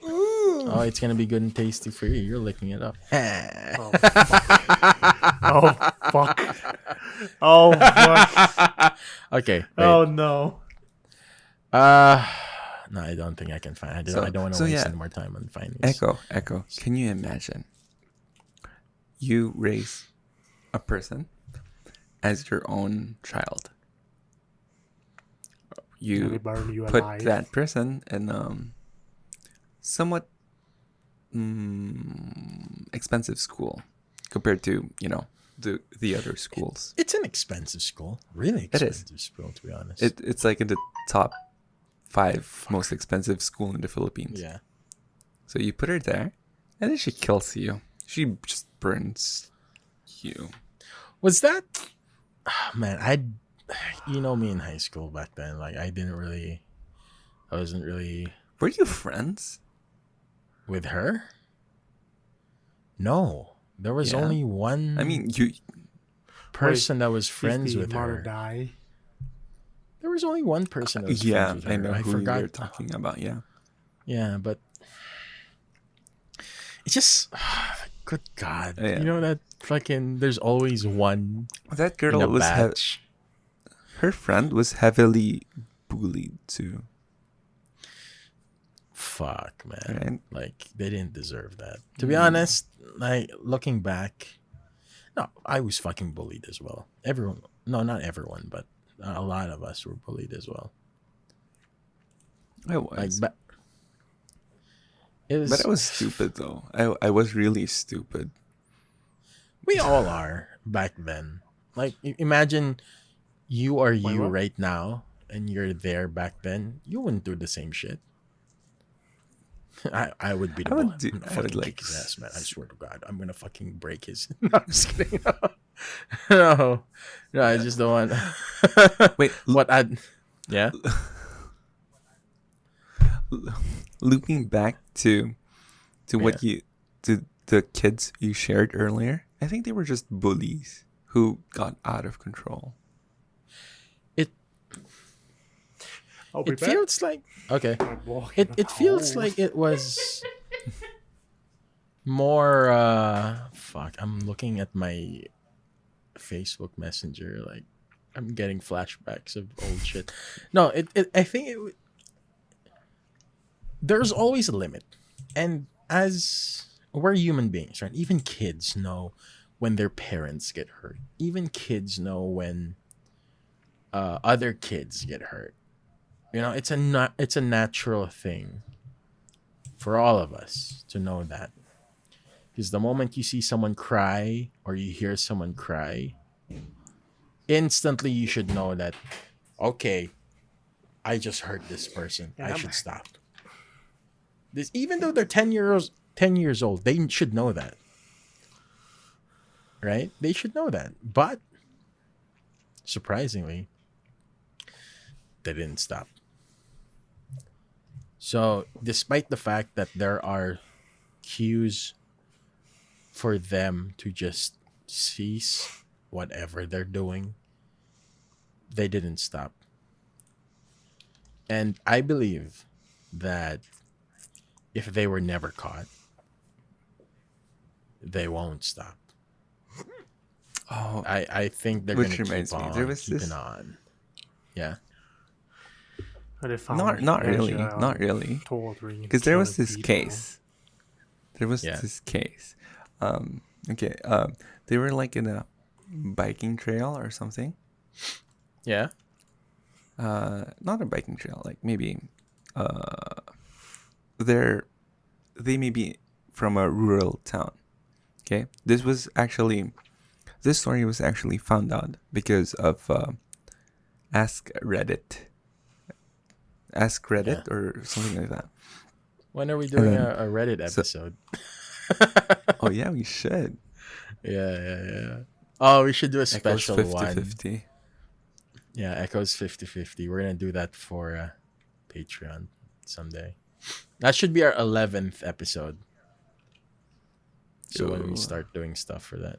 Oh, it's gonna be good and tasty for you. You're licking it up. Oh fuck. Oh fuck. Okay. Wait. Oh no. No, I don't think I can find. I don't. So- I don't want to so waste yeah. any more time on finding this. Echo. Can you imagine? You raise a person as your own child. Can we You burn you put alive? that person in somewhat expensive school compared to the other schools. It's an expensive school. Really It is. expensive school, to be honest. It's like in the top 5 most expensive school in the Philippines. Yeah. So you put her there, and then she kills you. She just burns you. Was that? Man, you know me in high school back then. Like, I wasn't really Were you friends? with her. No, there was Yeah. only one. I mean, you. person that was If friends the with mother her. die. There was only one person that was Yeah, friends with her. I know who forgot. you're talking about. Yeah. Yeah, but it's just good God. Yeah. You know that fucking there's always one That in girl a was batch. her friend was heavily bullied too. Fuck, man. Right? Like they didn't deserve that. To be honest, like looking back, no, I was fucking bullied as well. Everyone, no, not everyone, but a lot of us were bullied as well. I Like, was, but it was. but I was stupid though. I was really stupid. We all are back then. Like, imagine you are you what? right now, and you're there back then. You wouldn't do the same shit. I would be the I would one. do- I'm gonna I would, fucking like, kick his ass, man. I swear to God, I'm gonna fucking break his. No, I'm just kidding. No, I just don't want. Wait, what I? Yeah. looping back to what you to the kids you shared earlier. I think they were just bullies who got out of control. I'll be It back. feels like okay. I'm walking It feels out. like it was more fuck, I'm looking at my Facebook Messenger, like I'm getting flashbacks of old shit. No, it I think there's always a limit. And as we're human beings, right? Even kids know when their parents get hurt. Even kids know when other kids get hurt. It's it's a natural thing for all of us to know that. Because the moment you see someone cry or you hear someone cry, instantly you should know that, okay, I just hurt this person. I should stop. This, even though they're 10 years old, they should know that. Right? They should know that. But surprisingly, they didn't stop. So, despite the fact that there are cues for them to just cease whatever they're doing, they didn't stop. And I believe that if they were never caught, they won't stop. Oh, I think they're which gonna keep reminds me, on there was keeping this. on. Yeah. They found Not really, Asia not really. torturing and Because there was killing this people. case. There was Yeah. this case. Okay. They were like in a biking trail or something. Yeah. Not a biking trail. Like maybe, they may be from a rural town. Okay. This story was actually found out because of Ask Reddit. Ask Reddit or something like that. When are we doing then- a Reddit so- episode? Oh yeah, we should. Yeah. Oh, we should do a Echoes special 50-50. one. Yeah, Echoes 50-50. We're gonna do that for Patreon someday. That should be our 11th episode. So when we Ooh. start doing stuff for that.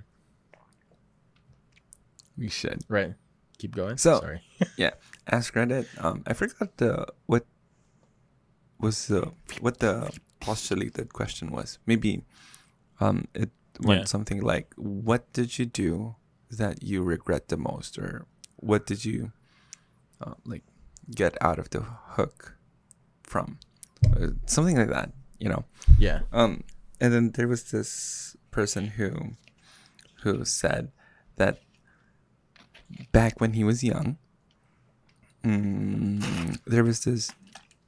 We should. Right. Keep going. So- Sorry. Yeah, Ask Reddit. I forgot what the postulated question was. Maybe it went Yeah. something like, "What did you do that you regret the most?" Or "What did you like get out of the hook from?" Something like that. Yeah. And then there was this person who said that back when he was young, there was this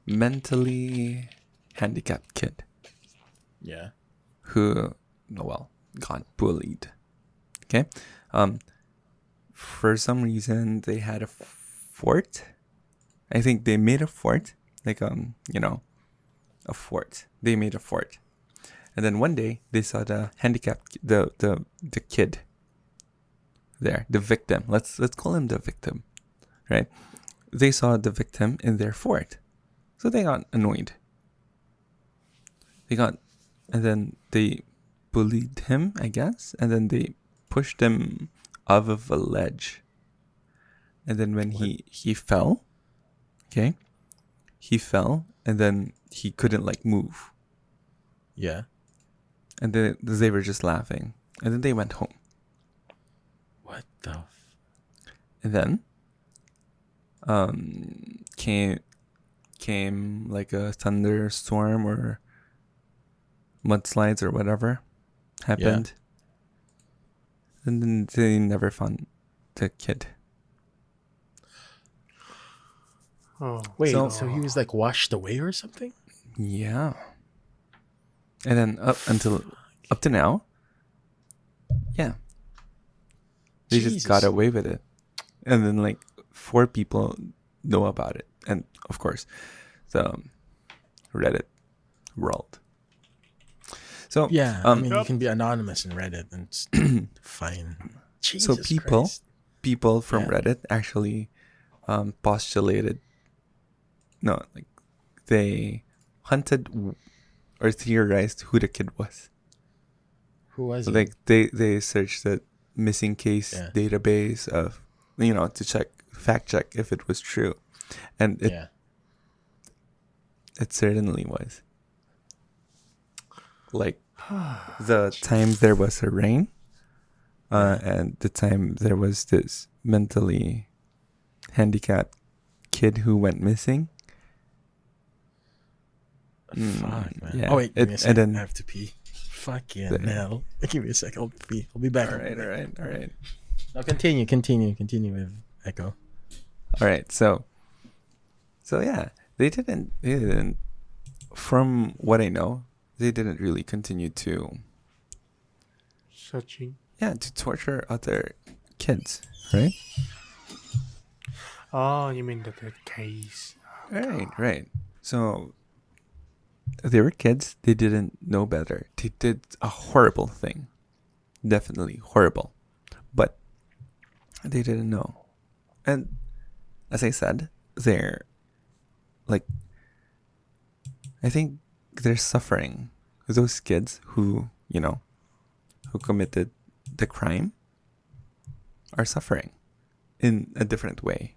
mentally handicapped kid Yeah. who, got bullied. Okay, for some reason they had a fort. I think they made a fort, like a fort. They made a fort, and then one day they saw the handicapped the kid there, the victim. Let's call him the victim, right? They saw the victim in their fort, so they got annoyed. And then they bullied him, I guess, and then they pushed him off of a ledge. And then when he fell, okay, he fell, and then he couldn't move, Yeah. and then they were just laughing, and then they went home. What the? And then came like a thunderstorm or mudslides or whatever happened. And then they never found the kid. Oh, Wait, So- so he was washed away or something? Yeah. And then up to now, yeah, they just Jesus. got away with it. And then 4 people know about it, and of course, the Reddit world. So Yeah, I mean, you Yep. can be anonymous in Reddit, and it's fine. Jesus So Christ. people from Yeah. Reddit actually postulated, no, they hunted or theorized who the kid was. Who was So, it? they searched the missing case Yeah. database of to fact check if it was true, and Yeah. it certainly was. The time there was a rain, and the time there was this mentally handicapped kid who went missing. Fuck, man. yeah. Oh wait, give me a And second. then I have to pee. Fucking The- hell. Give me a second. I'll pee. I'll be back. all right. Now continue with Echo. All right. So yeah, they didn't. From what I know, they didn't really continue to Searching. to torture other kids, right? Oh, you mean the case? Right. So they were kids. They didn't know better. They did a horrible thing. Definitely horrible. But they didn't know. And as I said, they're like, I think they're suffering. Those kids who committed the crime are suffering in a different way.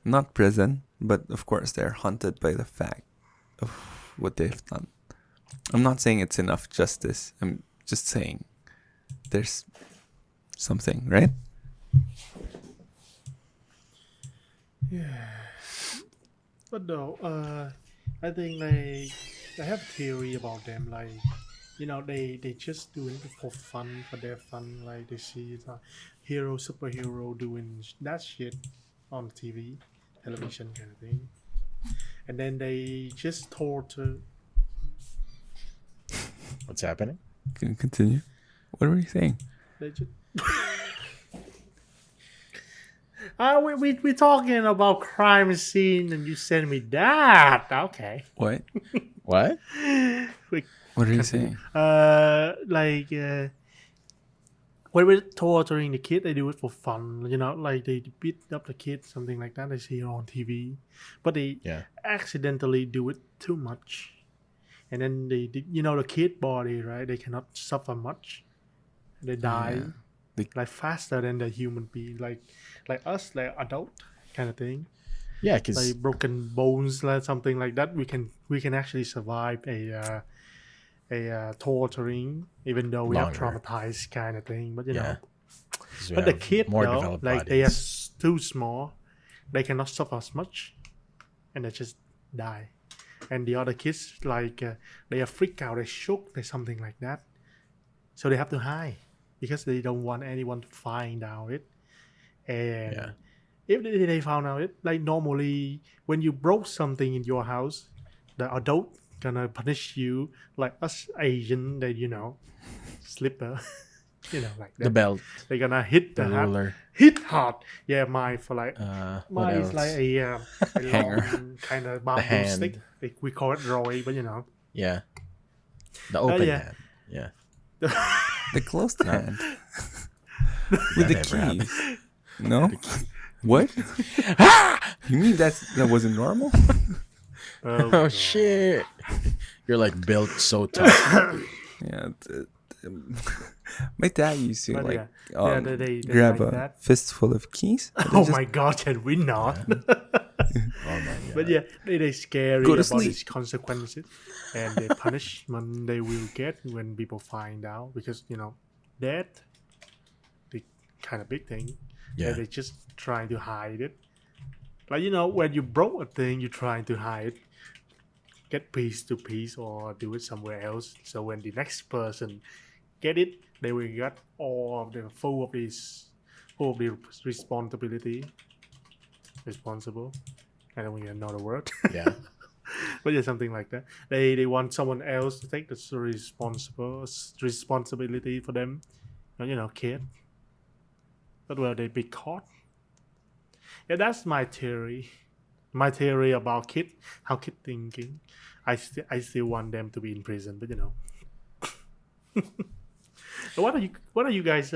Not prison, but of course they're haunted by the fact of what they've done. I'm not saying it's enough justice. I'm just saying there's something, right? But no, I think I have a theory about them. Like, they just do it for fun, for their fun. Like they see the superhero doing that shit on TV, television kind of thing, and then they just torture. What's happening? Can you continue? What were you saying? They just. We talking about crime scene, and you send me that. Okay. What? What? We, What are you saying? when we're torturing the kid, they do it for fun. Like they beat up the kid, something like that. They see it on TV, but they accidentally do it too much, and then the kid body, right? They cannot suffer much. They die. Like faster than the human being, like us, like adult kind of thing. Yeah, because Like broken bones, like something like that. We can actually survive a torturing, even though we are Longer. traumatized kind of thing. But we but the have kid more though, developed like they are bodies. too small, they cannot suffer as much, and they just die. And the other kids, like they are freaked out, they shook, they something like that. So they have to hide because they don't want anyone to find out it. And if they found out it, like normally when you broke something in your house, the adult gonna punish you like us Asian, that slipper, like that. The belt, They're gonna hit the the hard, ruler. hit hard. Yeah, mine for like What mine is else? like a Hanger. long kind of bamboo hand. stick. We call it roy, but Yeah. The open yeah. hand. Yeah. The closed hand That with the never happened. keys. No. What? You mean that wasn't normal? Oh God. shit! You're like built so tough. Yeah. My dad used to But like they grab like a that. fistful of keys. and Oh just- my god, can we not? Oh my god. But yeah, they scary Go to about sleep. these consequences and the punishment they will get when people find out, because death, the kind of big thing. Yeah. And they just trying to hide it. Like when you broke a thing, you're trying to hide, get piece to piece, or do it somewhere else. So when the next person get it, they will get all of the full of the responsibility. Responsible. I don't even know the word. Yeah. But yeah, something like that. They want someone else to take the responsibility for them. Kid. But will they be caught? Yeah, that's my theory. My theory about how kid thinking. I still want them to be in prison, but So what are you guys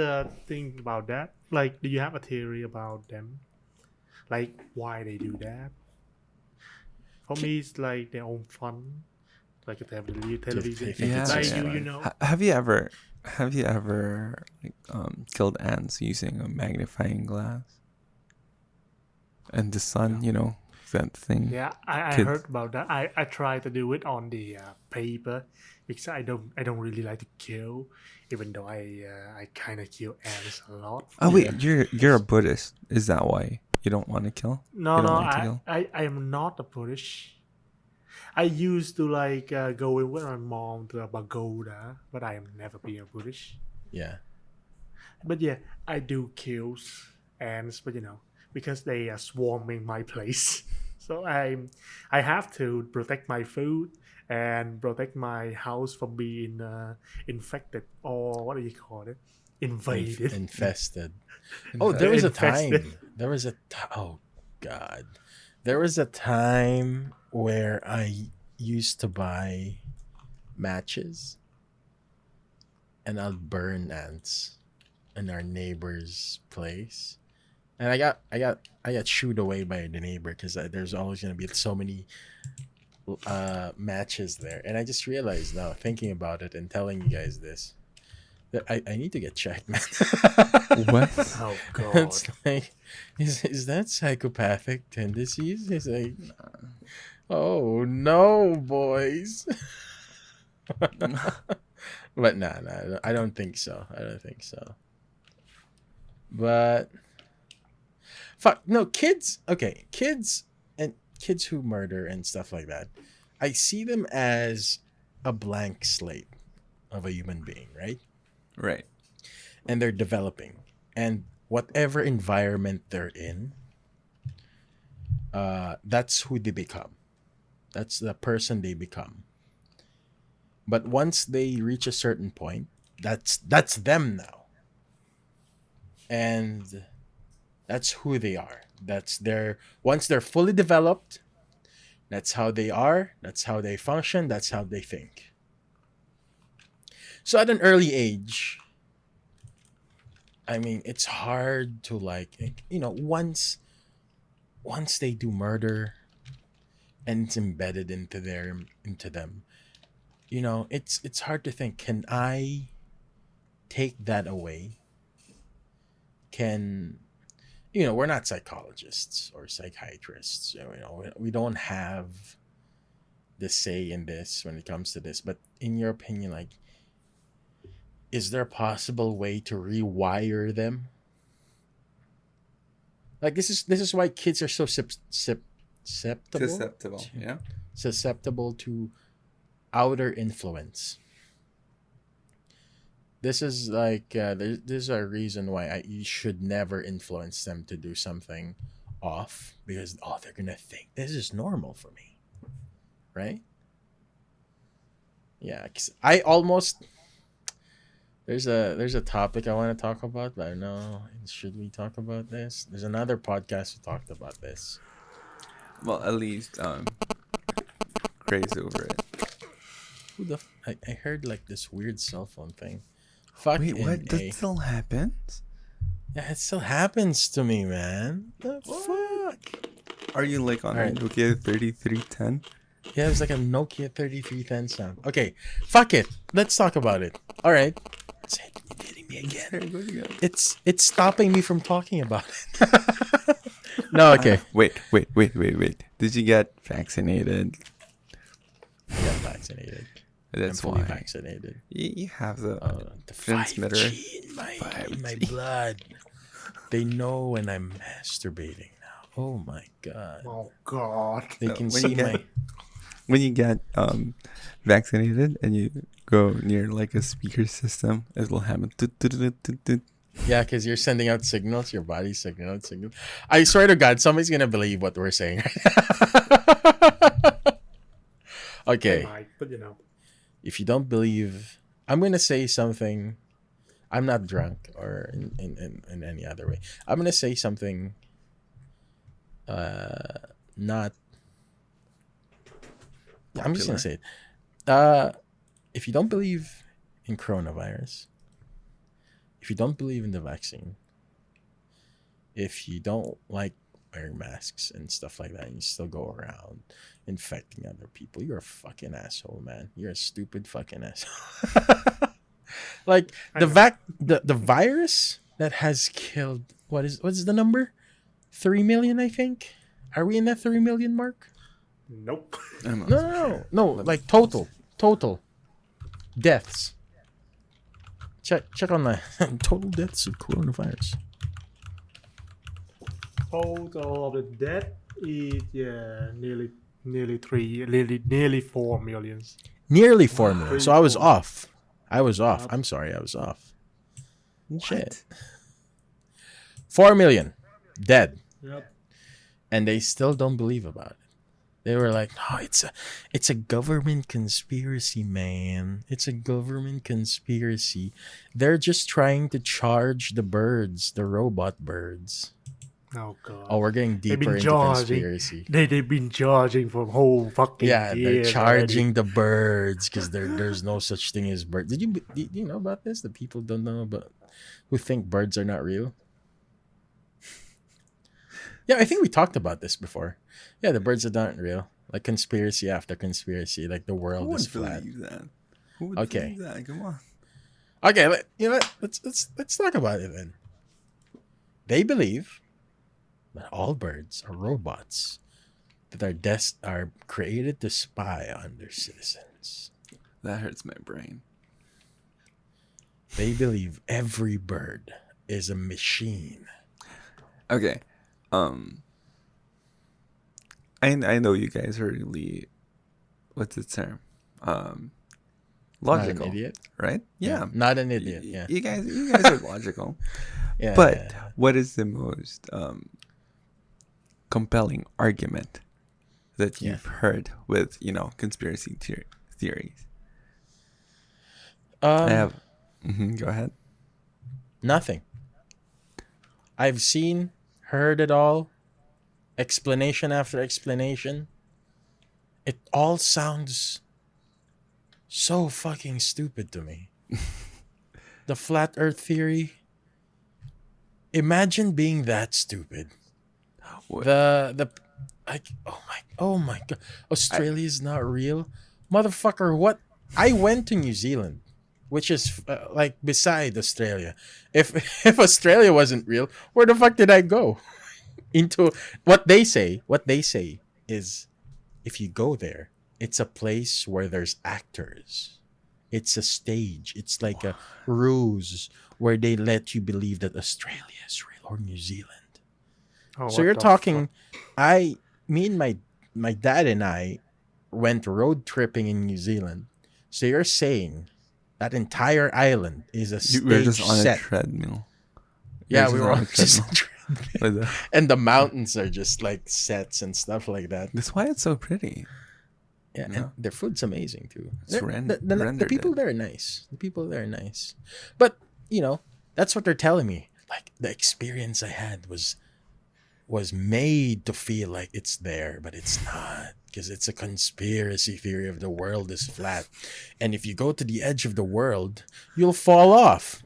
think about that? Like, do you have a theory about them? Like, why they do that? For me, it's like their own fun. Like if they have the television. They think Yeah, it's Like just yeah. fun. Have you ever like, killed ants using a magnifying glass? And the sun, that thing. Yeah, I Kids. heard about that. I try to do it on the paper because I don't really like to kill, even though I kind of kill ants a lot. Oh wait, you're a Buddhist. Is that why you don't want to kill? No, You no, don't like to kill? I am not a Buddhist. I used to like go in with my mom to a pagoda, but I am never been a Buddhist. Yeah. But yeah, I do kills ants, but because they are swarming my place, so I have to protect my food and protect my house from being infected, or what do you call it? Invaded. Infested. Oh, there was a Infested. time. Oh God. There was a time where I used to buy matches and I'll burn ants in our neighbor's place. And I got shooed away by the neighbor because there's always gonna be so many matches there. And I just realized now, thinking about it and telling you guys this, that I need to get checked, man. What? Oh God. It's like, is that psychopathic tendencies? It's like, oh no, boys. But nah, I don't think so. I don't think so. But fuck no, kids. Okay, kids and kids who murder and stuff like that. I see them as a blank slate of a human being, right? Right. And they're developing, and whatever environment they're in, that's who they become. That's the person they become. But once they reach a certain point, that's them now, and that's who they are. That's their once they're fully developed. That's how they are. That's how they function. That's how they think. So at an early age, I mean, it's hard to once they do murder and it's embedded into them. It's hard to think, can I take that away? Can we're not psychologists or psychiatrists. We don't have the say in this when it comes to this. But in your opinion, like, is there a possible way to rewire them? Like, this is why kids are so Susceptible. Yeah. susceptible to outer influence. This is like this is a reason why you should never influence them to do something off, because they're gonna think this is normal for me, right? Yeah, 'cause I almost there's a topic I want to talk about, but I don't know, should we talk about this? There's another podcast who talked about this. Well, at least craze over it. I heard like this weird cell phone thing. Fuck Wait, what? NA. That still happens? Yeah, it still happens to me, man. The fuck? Are you like on a Alright. Nokia 3310? Yeah, it was like a Nokia 3310 sound. Okay, fuck it. Let's talk about it. All right. It's hitting me again. It's stopping me from talking about it. No, okay. Wait. Did you get vaccinated? I got vaccinated. That's I'm fully why. vaccinated. You have the The transmitter. 5G in my blood. They know when I'm masturbating now. Oh my god. Oh God. They No, can when see you get- my. When you get vaccinated and you go near like a speaker system, it'll happen. Yeah, because you're sending out signals. Your body's sending out signals. I swear to God, somebody's gonna believe what we're saying. Okay. Right, but If you don't believe, I'm gonna say something. I'm not drunk or in any other way. I'm gonna say something. Not. I'm just gonna say it. If you don't believe in coronavirus, if you don't believe in the vaccine, if you don't like wearing masks and stuff like that, and you still go around infecting other people, you're a fucking asshole, man. You're a stupid fucking asshole. Like the virus that has killed what's the number? 3 million, I think. Are we in that 3 million mark? nope. No. Like total deaths. Check on that. Total deaths of coronavirus. Total of the death is nearly nearly 4 millions. Nearly 4 million. So I was 3, 4. off. I was off. Yep. I'm sorry, I was off. Shit. What? 4 million dead. Yep. And they still don't believe about it. They were like, "No, it's a government conspiracy, man. It's a government conspiracy. They're just trying to charge the birds, the robot birds." Oh god. Oh, we're getting They've deeper been into charging. conspiracy. They've been charging for whole fucking Yeah, they're years charging the birds because there's no such thing as birds. Did you know about this? The people don't know about who think birds are not real. Yeah, I think we talked about this before. Yeah, the birds are not real. Like conspiracy after conspiracy, like the Who world is would flat. believe that? Who would Okay. believe that? Come on. Okay, let's talk about it then. They believe that all birds are robots that are created to spy on their citizens. That hurts my brain. They believe every bird is a machine. Okay. I know you guys are really, what's the term? Logical, Not an idiot. right? Yeah. Not an idiot. Yeah. You guys are logical. Yeah. But yeah. what is the most compelling argument that you've heard with, conspiracy theories? I have. Go ahead. Nothing. I've seen, heard it all, explanation after explanation. It all sounds so fucking stupid to me. The flat earth theory. Imagine being that stupid. What? Oh my god. Australia is not real. Motherfucker, what? I went to New Zealand, which is like beside Australia. If Australia wasn't real, where the fuck did I go? Into what they say is if you go there, it's a place where there's actors. It's a stage. It's like a ruse where they let you believe that Australia is real or New Zealand. Oh, So what you're the talking me and my dad and I went road tripping in New Zealand. So you're saying that entire island is a stage We're just on set. a treadmill. Yeah, We're we were on on a just treadmill. Like that. and the mountains are just like sets and stuff like that. That's why it's so pretty. Yeah, Yeah. and their food's amazing too. It's The rendered people it. there are nice. The people there are nice. But, that's what they're telling me. Like the experience I had was made to feel like it's there, but it's not. Because it's a conspiracy theory of the world is flat. And if you go to the edge of the world, you'll fall off.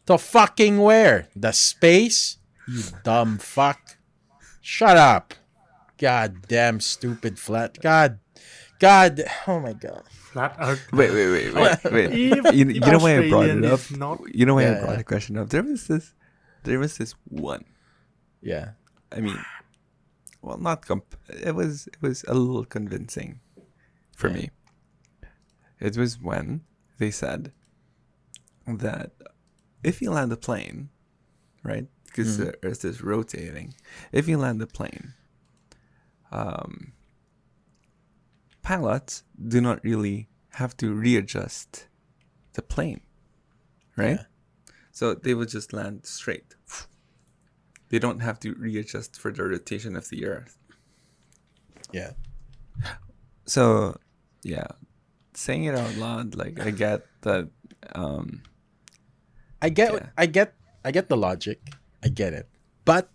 To fucking where? The space? You dumb fuck. Shut up. God damn stupid flat. God. Oh my god. flat earth. Wait. If You know why I brought Australian it up? is not- You know why I Yeah, brought yeah. the question up? There was this one. Yeah. I mean, well, not it was a little convincing for Yeah. me. It was when they said that if you land a plane, right? Because the Earth is rotating. If you land a plane, pilots do not really have to readjust the plane, right? Yeah. So they would just land straight. They don't have to readjust for the rotation of the Earth. Yeah. So, yeah, saying it out loud, like I get that. I get Yeah. I get the logic. I get it. But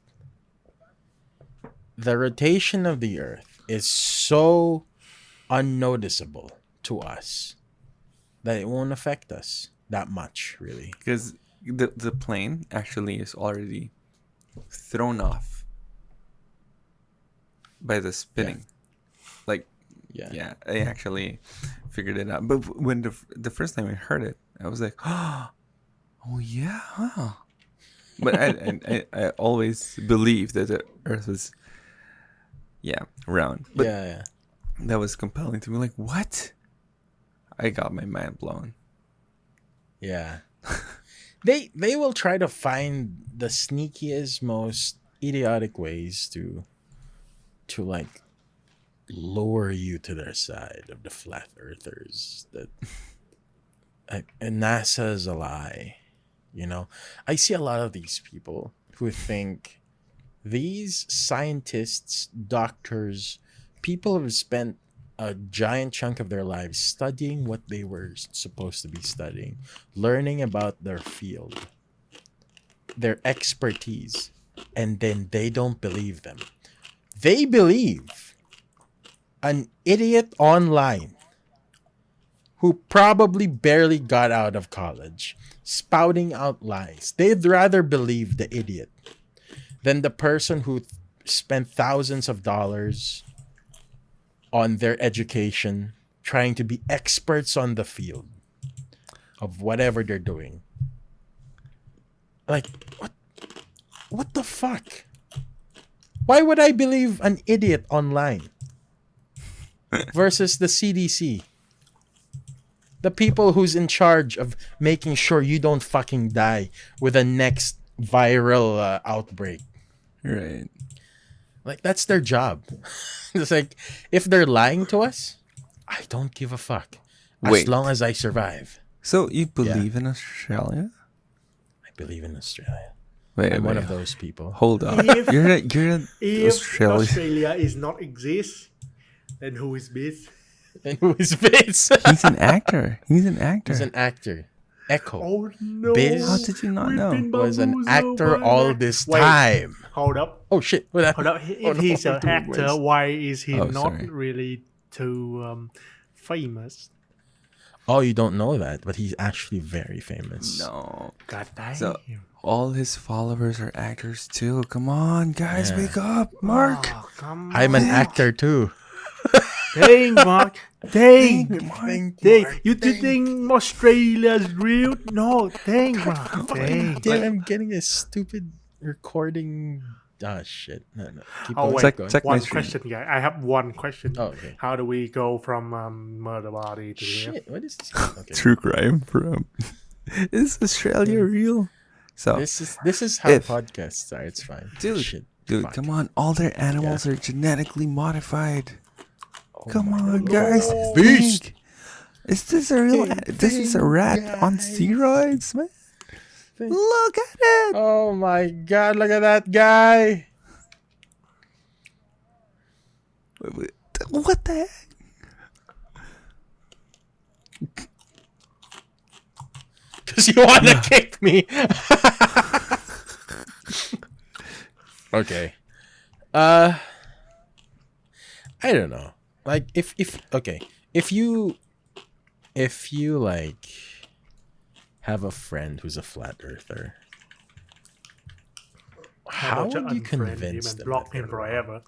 the rotation of the earth is so unnoticeable to us that it won't affect us that much, really. Because the plane actually is already thrown off by the spinning. Like, Yeah. yeah, I actually figured it out. But when the first time I heard it, I was like, oh yeah, huh. But I always believed that the Earth was, round. But yeah. that was compelling to me. Like, what? I got my mind blown. Yeah. They will try to find the sneakiest, most idiotic ways to like lure you to their side of the flat earthers. That and NASA is a lie. You know, I see a lot of these people who think these scientists, doctors, people who've spent a giant chunk of their lives studying what they were supposed to be studying, learning about their field, their expertise, and then they don't believe them. They believe an idiot online who probably barely got out of college spouting out lies. They'd rather believe the idiot than the person who spent thousands of dollars on their education trying to be experts on the field of whatever they're doing. Like, what the fuck? Why would I believe an idiot online versus the CDC? The people who's in charge of making sure you don't fucking die with the next viral outbreak. Right. Like, that's their job. It's like, if they're lying to us, I don't give a fuck. As Wait. long as I survive. So you believe in Australia? I believe in Australia. Wait, I'm one wait. of those people. Hold up. If- You're an If Australian. Australia is not exist, then who is this? And who is Biz? He's an actor. He's an actor. He's an actor. Echo Oh no! Biz How did you not We've know? been was an bamboozled actor by all that. this Wait, time. Hold up. Oh shit! What happened? Hold up. If Oh, no. he's an Doing actor, ways. why is he Oh, not sorry. really too famous? Oh, you don't know that, but he's actually very famous. No. God damn. So all his followers are actors too. Come on, guys, Yeah. wake up, Mark. Oh, come I'm an on. actor too. Dang, Mark. Dang. Thank Dang. You think Australia's real? No, dang, Mark. Dang. Damn, I'm getting a stupid recording. Ah, shit. No. Keep Oh, going. wait. Keep going. Check my One stream. question, guy. I have one question. Oh, okay. How do we go from murder body to here? Shit, what is this? Okay. True crime from. Is Australia real? So, This is how If- podcasts are. It's fine. Dude, Shit. dude, Fuck. come on. All their animals are genetically modified. Oh Come my on, God. guys. Beast. Think. Is this a real? This is a rat on guys. steroids, man. Think. Look at it. Oh my god, look at that guy. What the heck? Because you want to kick me. Okay. I don't know. Like if you like have a friend who's a flat earther, how about would you unfriend him convince and them? block that him they're wrong? forever?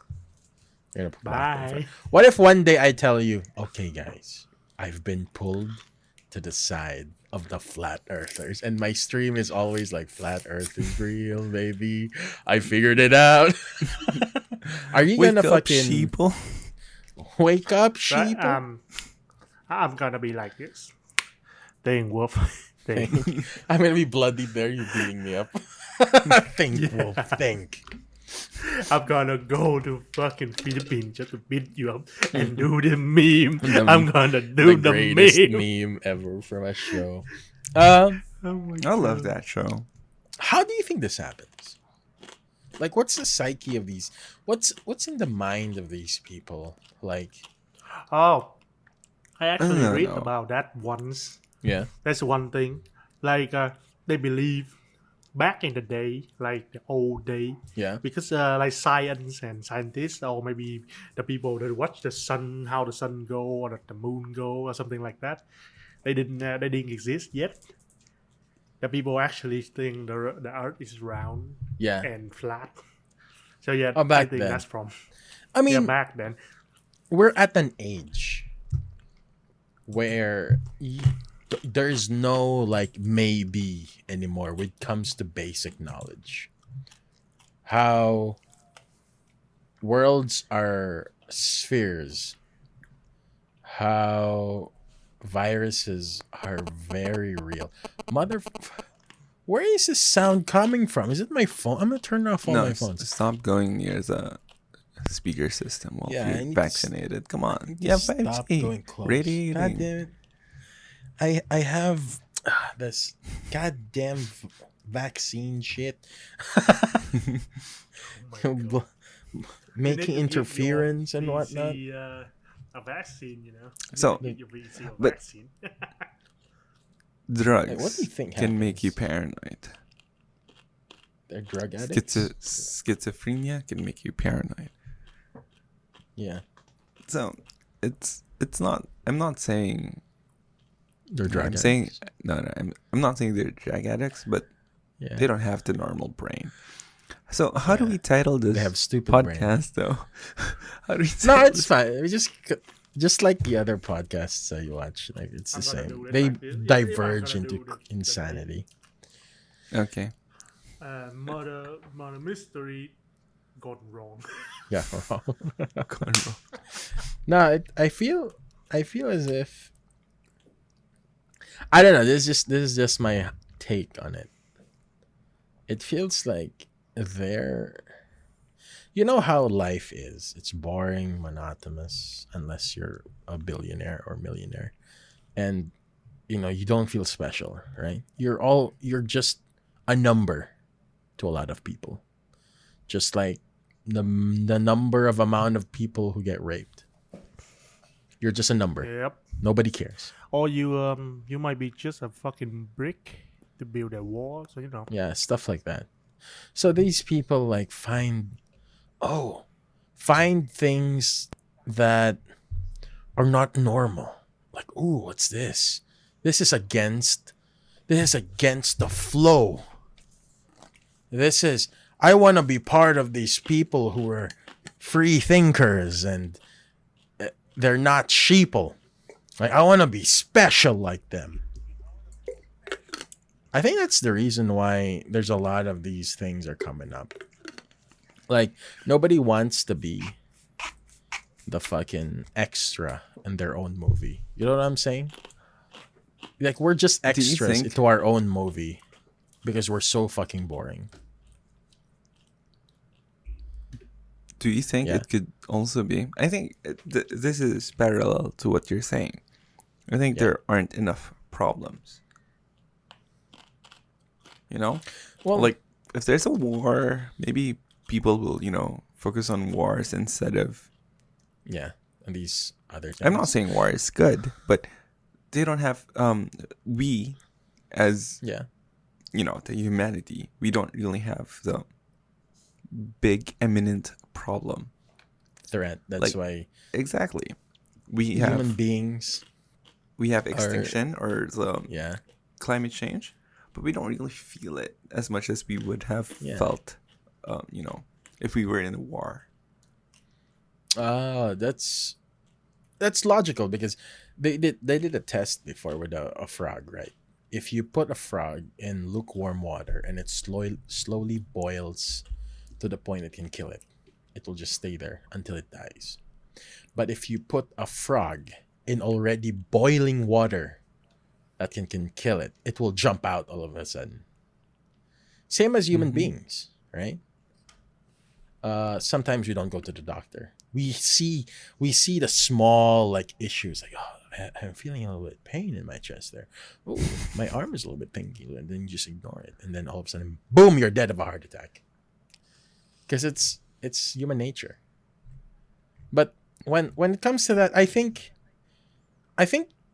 You're gonna block them Bye. forever. What if one day I tell you, okay, guys, I've been pulled to the side of the flat earthers, and my stream is always like, flat earth is real, baby. I figured it out. Are you Wake gonna up, fucking sheeple. wake up, Right, sheep? I'm gonna be like this. Dang, wolf. Dang. I'm gonna be bloodied there. You're beating me up. Think, wolf. Think. I'm gonna go to fucking Philippines just to beat you up and do the meme. I'm gonna do The the greatest meme. meme ever from a show. Oh my I love God. that show. How do you think this happens? Like, what's the psyche of these? What's in the mind of these people? Like, Oh, I actually don't read know. about that once. yeah, That's one thing. Like, they believe back in the day, like the old day, yeah, because like science and scientists, or maybe the people that watch the sun, how the sun go or the moon go or something like that, they didn't exist yet. The people actually think the earth is round yeah. and flat. So yeah, Oh, back I think then. that's from I mean, back then. we're at an age where there's no like maybe anymore when it comes to basic knowledge. How worlds are spheres. How viruses are very real. Where is this sound coming from? Is it my phone? I'm gonna turn off all No, my phones. stop going near the speaker system while Yeah, I you're need to vaccinated. Come on. need to Yeah, stop 5G. going close. God Radiating. damn it. I have this goddamn vaccine shit. Oh my God. You need Making to get interference your and whatnot. VC, a vaccine, you know. You So- need to get your VC a but- vaccine. Drugs Like, what do you think can make you happens? paranoid. They're drug addicts. Schizophrenia can make you paranoid. Yeah, So it's not. I'm not saying. they're drug I'm addicts. saying no. I'm not saying they're drug addicts, but Yeah, they don't have the normal brain. So how do Yeah. we title this they have stupid podcast though? How do we No, title it's fine. We just like the other podcasts you watch. Like it's the I'm gonna same. do it They like this. If I'm diverge gonna into do this, insanity. Okay. Murder mystery gone wrong. Yeah. Gone wrong. No, I feel as if I don't know. This is just my take on it. It feels like they're, you know how life is. It's boring, monotonous, unless you're a billionaire or millionaire, and you don't feel special, right? You're just a number to a lot of people, just like the number of amount of people who get raped. You're just a number. Yep. Nobody cares. Or you might be just a fucking brick to build a wall, so you know. Yeah, stuff like that. So these people like find things that are not normal. Like, ooh, what's this? This is against the flow. I want to be part of these people who are free thinkers and they're not sheeple. Like, I want to be special like them. I think that's the reason why there's a lot of these things are coming up. Like, nobody wants to be the fucking extra in their own movie. You know what I'm saying? Like, we're just Do you extras think- into our own movie because we're so fucking boring. Do you think Yeah. it could also be? I think this is parallel to what you're saying. I think Yeah. there aren't enough problems. You know? Well, Like, if there's a war, maybe people will, focus on wars instead of. yeah, and these other things. I'm not saying war is good, but they don't have. We, as Yeah, the humanity, we don't really have the big eminent problem. threat. That's Like, why Exactly. We human have beings. extinction or the Yeah, climate change, but we don't really feel it as much as we would have Yeah. felt, if we were in a war. that's logical because they did a test before with a frog, right? If you put a frog in lukewarm water and it slowly boils to the point it can kill it, it will just stay there until it dies. But if you put a frog in already boiling water that can kill it, it will jump out all of a sudden. Same as human Mhm. beings, right? Sometimes we don't go to the doctor. We see the small like issues, like, oh, I'm feeling a little bit pain in my chest there. Oh, my arm is a little bit pinky, and then you just ignore it, and then all of a sudden, boom, you're dead of a heart attack. Because it's human nature. But when it comes to that, I think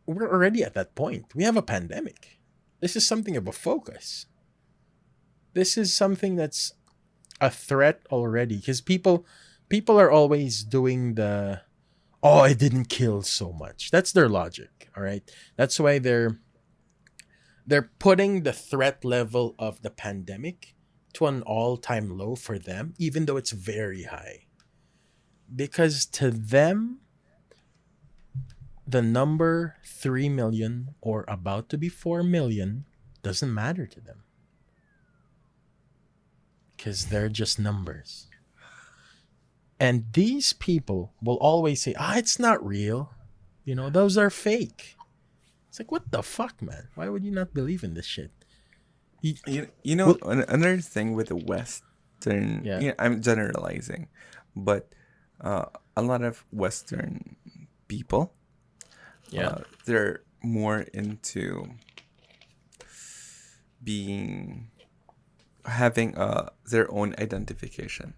we're already at that point. We have a pandemic. This is something of a focus. This is something that's a threat already because people are always doing the, oh, it didn't kill so much. That's their logic, all right? That's why they're putting the threat level of the pandemic to an all-time low for them, even though it's very high. Because to them, the number 3 million or about to be 4 million doesn't matter to them. Because they're just numbers. And these people will always say, it's not real. Those are fake. It's like, what the fuck, man? Why would you not believe in this shit? Another thing with the Western, Yeah. I'm generalizing, but a lot of Western people, Yeah. they're more into being having their own identification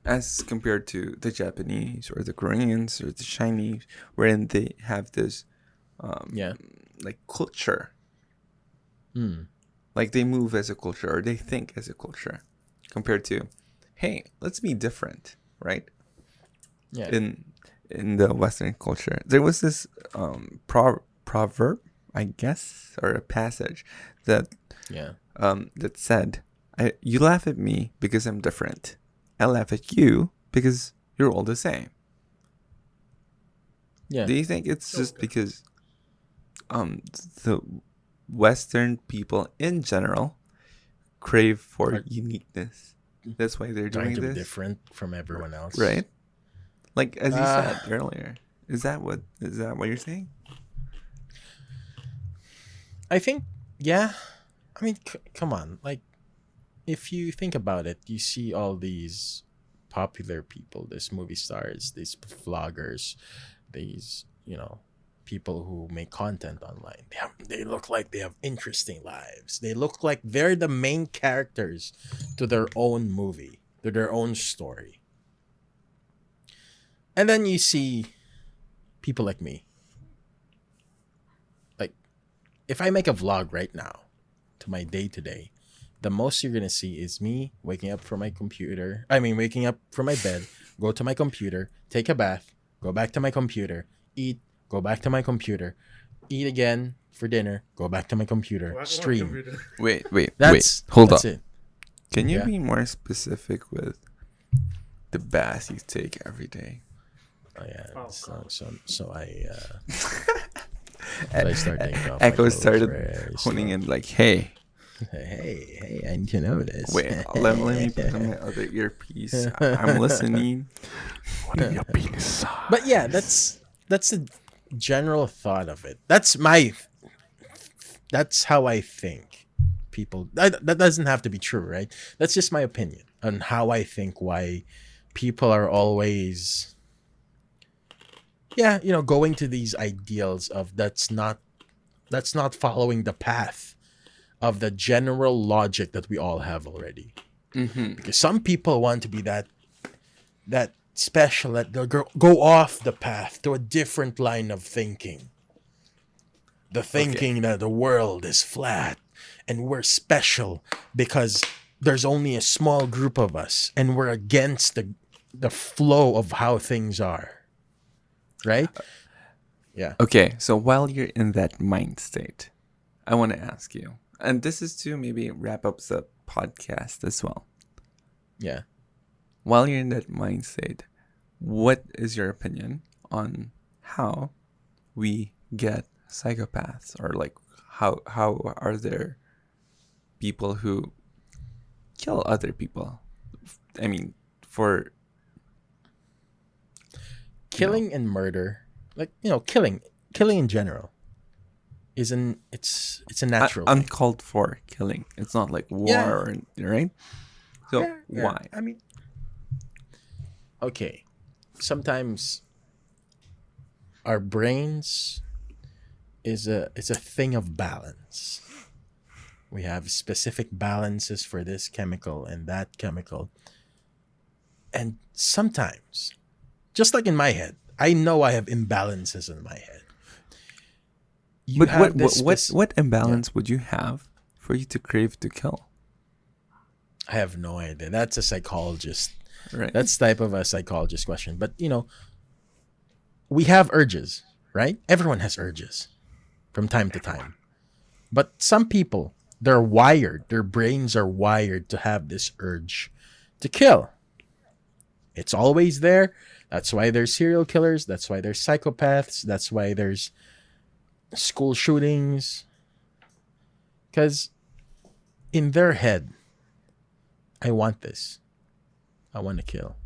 as compared to the Japanese or the Koreans or the Chinese, wherein they have this Yeah. like culture, Mm. like they move as a culture or they think as a culture, compared to, hey, let's be different, right? Yeah. In the Western culture, there was this proverb, I guess, or a passage that Yeah. that said, "You laugh at me because I'm different. I laugh at you because you're all the same." Yeah. Do you think it's just Okay. because the Western people in general crave for Are uniqueness? That's why they're trying doing to be this, different from everyone else. right? Like as you Uh said earlier, is that what you're saying? I think, yeah. I mean, come on. Like, if you think about it, you see all these popular people, these movie stars, these vloggers, these, people who make content online. They look like they have interesting lives. They look like they're the main characters to their own movie, to their own story. And then you see people like me. Like, if I make a vlog right now to my day to day, the most you're gonna see is me waking up from my computer. I mean, waking up from my bed, go to my computer, take a bath, go back to my computer, eat, go back to my computer, eat again for dinner, go back to my computer, What stream. computer? Wait. That's Hold that's up. it. Can you Yeah. be more specific with the bath you take every day? Oh yeah. Oh, So God. so so I start taking off my Echo clothes started very honing slow. in like, hey, Hey, I need to know this. wait, let me put on my other earpiece. I'm listening. What are your penis size? But yeah, that's the general thought of it. That's how I think people. That doesn't have to be true, right? That's just my opinion on how I think why people are always, yeah, going to these ideals of that's not following the path of the general logic that we all have already. Mm-hmm. Because some people want to be that special, that they'll go off the path to a different line of thinking. The thinking that the world is flat and we're special because there's only a small group of us and we're against the flow of how things are. Right? Yeah. Okay, so while you're in that mind state, I want to ask you, and this is to maybe wrap up the podcast as well. Yeah. While you're in that mind state, what is your opinion on how we get psychopaths, or like how are there people who kill other people? I mean, for Killing and murder, like, killing in general it's a natural thing. uncalled for killing. It's not like war, Yeah. or right? So Yeah. why? I mean, okay, sometimes our brains is a thing of balance. We have specific balances for this chemical and that chemical, and sometimes, just like in my head, I know I have imbalances in my head. You But have this what imbalance would you have for you to crave to kill? I have no idea. That's a psychologist. Right. That's type of a psychologist question. But we have urges, right? Everyone has urges from time to time. But some people, their brains are wired to have this urge to kill. It's always there. That's why there's serial killers. That's why there's psychopaths. That's why there's school shootings. Because in their head, I want this. I want to kill.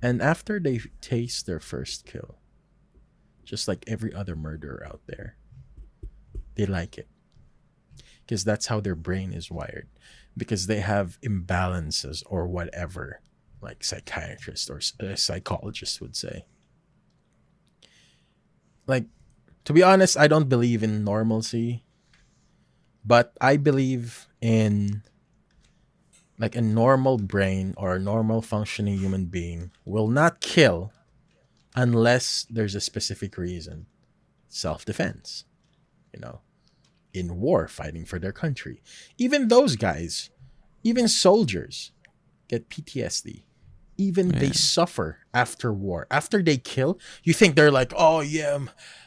And after they taste their first kill, just like every other murderer out there, they like it. Because that's how their brain is wired. Because they have imbalances or whatever like psychiatrist or psychologist would say. Like, to be honest, I don't believe in normalcy, but I believe in like a normal brain or a normal functioning human being will not kill unless there's a specific reason. Self-defense, you know, in war, fighting for their country. Even those guys, even soldiers get PTSD. Even they suffer after war. After they kill, you think they're like, oh yeah,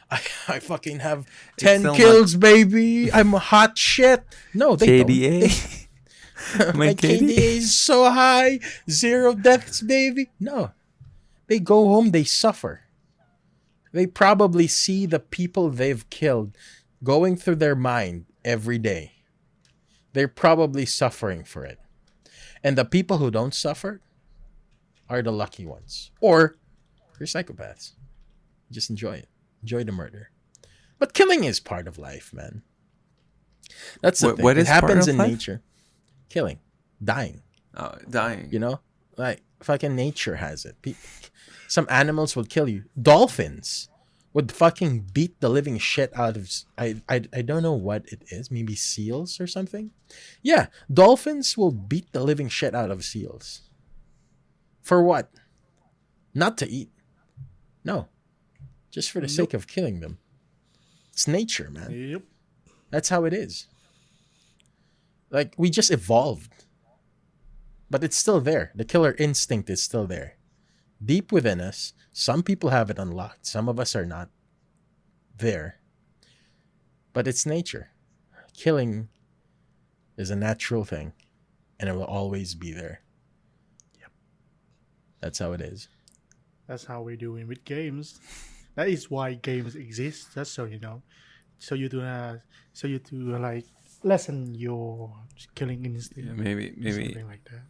I fucking have 10 kills, baby. I'm a hot shit. No, they KDA. don't. My KDA is so high. 0 deaths, baby. No. They go home, they suffer. They probably see the people they've killed going through their mind every day. They're probably suffering for it. And the people who don't suffer are the lucky ones. Or you're psychopaths. Just enjoy it. Enjoy the murder. But killing is part of life, man. That's the thing. What is it happens part of in life? nature. Killing. Dying. Oh, dying. You know? Like, fucking nature has it. Some animals would kill you. Dolphins would fucking beat the living shit out of... I don't know what it is. Maybe seals or something? Yeah. Dolphins will beat the living shit out of seals. For what? Not to eat. No. Just for the sake of killing them. It's nature, man. Yep. That's how it is. Like, we just evolved. But it's still there. The killer instinct is still there. Deep within us, some people have it unlocked. Some of us are not there. But it's nature. Killing is a natural thing. And it will always be there. Yep. That's how it is. That's how we're doing with games. That is why games exist. Just so you know, so you do like lessen your killing instinct. Yeah, maybe Something like that.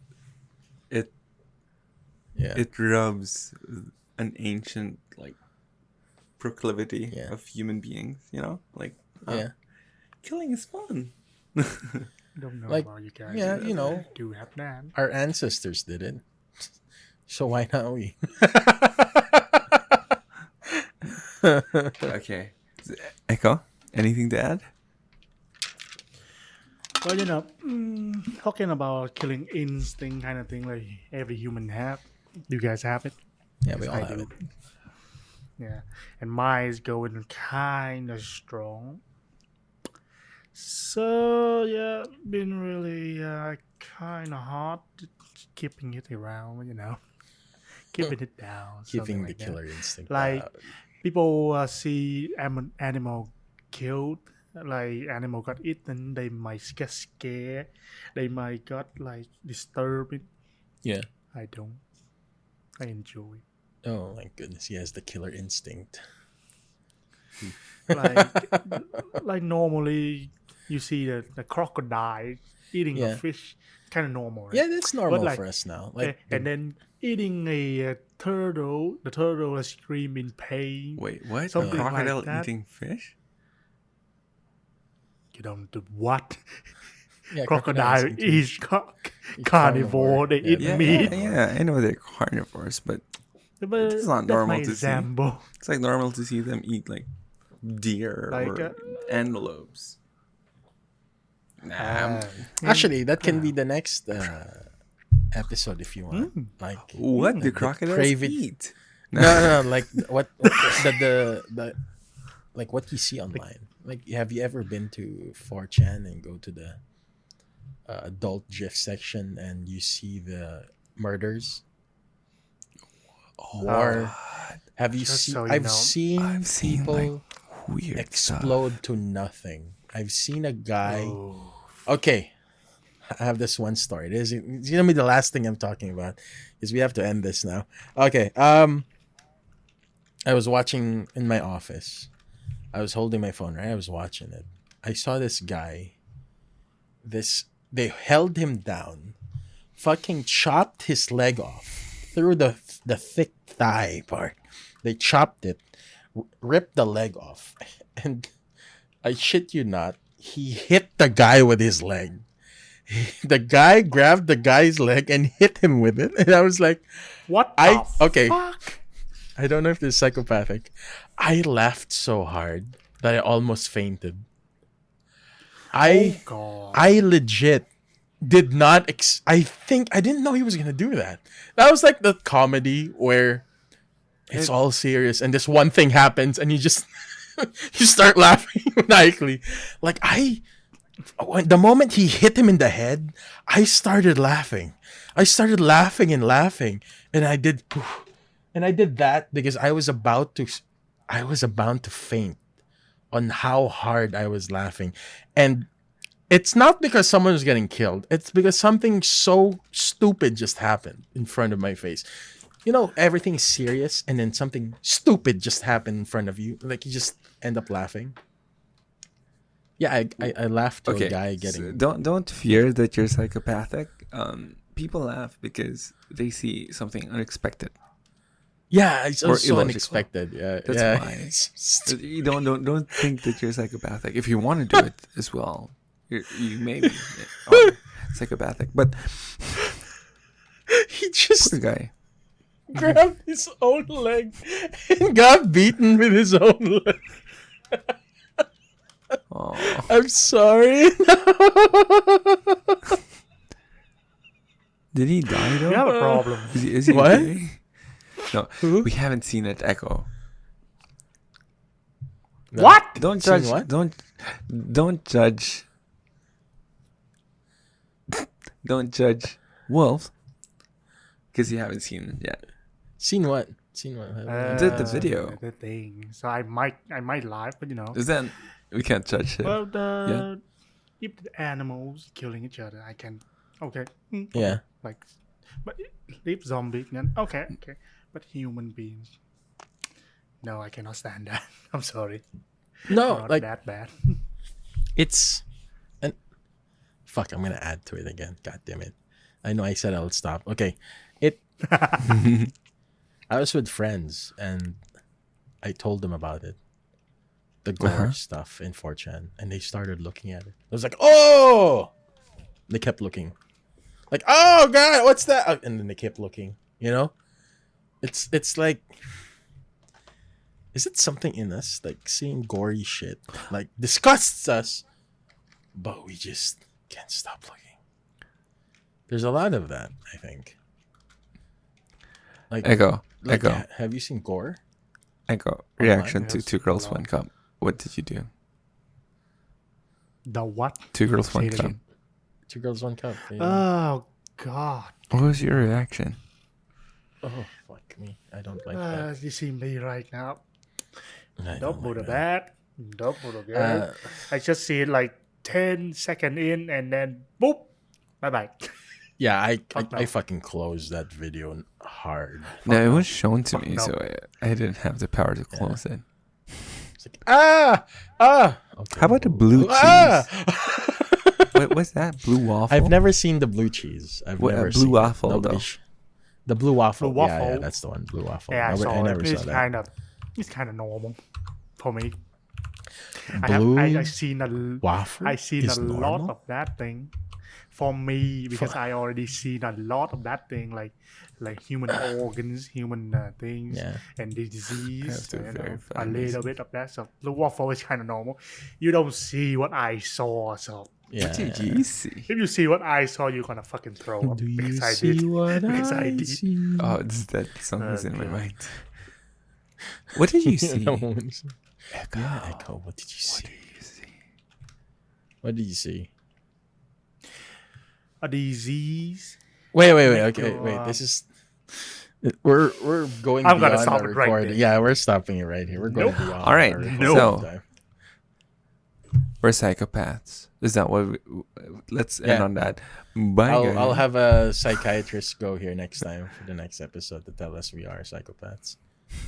it rubs an ancient like proclivity of human beings. You know, like killing is fun. Don't know Like, about you guys. yeah, but you know, I do have that. our ancestors did it. So why not we? Okay, Echo, anything to add? Well, you know, talking about killing instinct kind of thing, like every human have. You guys have it? Yeah, we all I have do. it. Yeah, and mine is going kind of strong. So yeah, been really kind of hard keeping it around, you know, keeping it down. Keeping the like that. killer instinct. Like out. people see animal killed, like animal got eaten, they might get scared, they might got like disturbed. Yeah. I don't. I enjoy. Oh my goodness, he has the killer instinct. Like normally you see the crocodile eating a fish, kind of normal. Right? Yeah, that's normal like, for us now. Like, and then eating a turtle, the turtle is screaming pain. Wait, what? Something A crocodile like that. eating fish? You don't do what? yeah, Crocodile crocodiles is eat carnivore. They eat Yeah, meat. I know they're carnivores, but But it's not that's normal my to see. example. It's like normal to see them eat like deer Like, or antelopes. Nah. Actually, that can be the next episode if you want. Like, What do crocodiles crave it. eat? no, like what the like what you see online. Like, have you ever been to 4chan and go to the adult GIF section and you see the murders? Or have you Just seen? so you I've know, seen people like, weird explode to nothing. I've seen a guy. Oh. Okay, I have this one story. It's gonna be the last thing I'm talking about, because we have to end this now. Okay. I was watching in my office. I was holding my phone, right? I was watching it. I saw this guy. They held him down, fucking chopped his leg off through the thick thigh part. They chopped it, ripped the leg off, and I shit you not, he hit the guy with his leg. The guy grabbed the guy's leg and hit him with it, and I was like, What I the okay. fuck? I don't know if this is psychopathic. I laughed so hard that I almost fainted. Oh god. I legit did not. I think I didn't know he was gonna do that. That was like the comedy where it's all serious and this one thing happens and you just you start laughing maniacally. Like the moment he hit him in the head, I started laughing. I started laughing and laughing, and I did that because I was about to faint on how hard I was laughing. And it's not because someone was getting killed. It's because something so stupid just happened in front of my face. You know, everything's serious and then something stupid just happened in front of you. Like you just end up laughing. Yeah, I laughed to a guy getting... So don't fear that you're psychopathic. People laugh because they see something unexpected. Yeah, it's Or so illogical. unexpected. Yeah, That's yeah. why. You don't think that you're psychopathic. If you want to do it as well, you may be psychopathic. But He just poor guy. grabbed his own leg and got beaten with his own leg. Oh. I'm sorry. Did he die though? You have a problem. Is he What? okay? No, Who? we haven't seen it echo. What? Don't Seen judge. what? Don't judge. Don't judge Wolf because you haven't seen it yet. Seen what? Seen what? The video. The thing. So I might lie, but Is that we can't judge it? Well, if the animals killing each other, I can. Okay. Yeah. Like, but if zombie, then okay. But human beings, no, I cannot stand that. I'm sorry. No, Not like that bad. it's and fuck, I'm gonna add to it again. God damn it. I know I said I'll stop. Okay. I was with friends and I told them about it. The gore stuff in 4chan. And they started looking at it. I was like, oh! They kept looking. Like, oh god, what's that? And then they kept looking. You know? It's like, is it something in us? Like seeing gory shit like disgusts us, but we just can't stop looking. There's a lot of that, I think. Like Echo. Have you seen gore? Echo. Reaction Yes, to Two Girls a lot. One Cup. What did you do? The what? Two Girls Say One it Cup. again. 2 Girls, 1 Cup. Yeah. Oh god. What was your reaction? Oh, fuck me. I don't like that. You see me right now. I Don't put a that. bad. Don't put a good. Uh, I just see it like 10 seconds in and then boop. Bye bye. yeah, I no. fucking closed that video hard. No, it was shown to me, no. so I didn't have the power to close it. It's like, okay. How about the blue cheese? Ah! What's that? Blue waffle? I've never seen the blue cheese. I've What, never blue seen it. waffle, Nobody though. The blue waffle. Blue Yeah, waffle. that's the one. Blue waffle. Yeah, I Nobody- saw I never it. saw It's that. kind of normal for me. Blue I seen waffle. I seen is a lot normal? of that thing. For me, because I already seen a lot of that thing, like human organs, human things, Yeah. and the disease. to You know, verify a this. little bit of that. So the waffle is kind of normal. You don't see what I saw, so Yeah. What did you see? if you see what I saw, you're gonna fucking throw up. Do you because I see did. what Because I I did. see? Oh, that song is in my God. mind. What did you see? No one's- Echo. Yeah, Echo. What did you What see? did you see? What did you see? A disease. Wait. Make Okay, your, wait. This is. We're going. I'm gonna beyond stop our it right recording. there. Yeah, we're stopping it right here. We're going Nope. beyond. All right, our nope. recording So- time. We're psychopaths. Is that what? Let's end Yeah. on that. Bye, guys. I'll have a psychiatrist go here next time for the next episode to tell us we are psychopaths.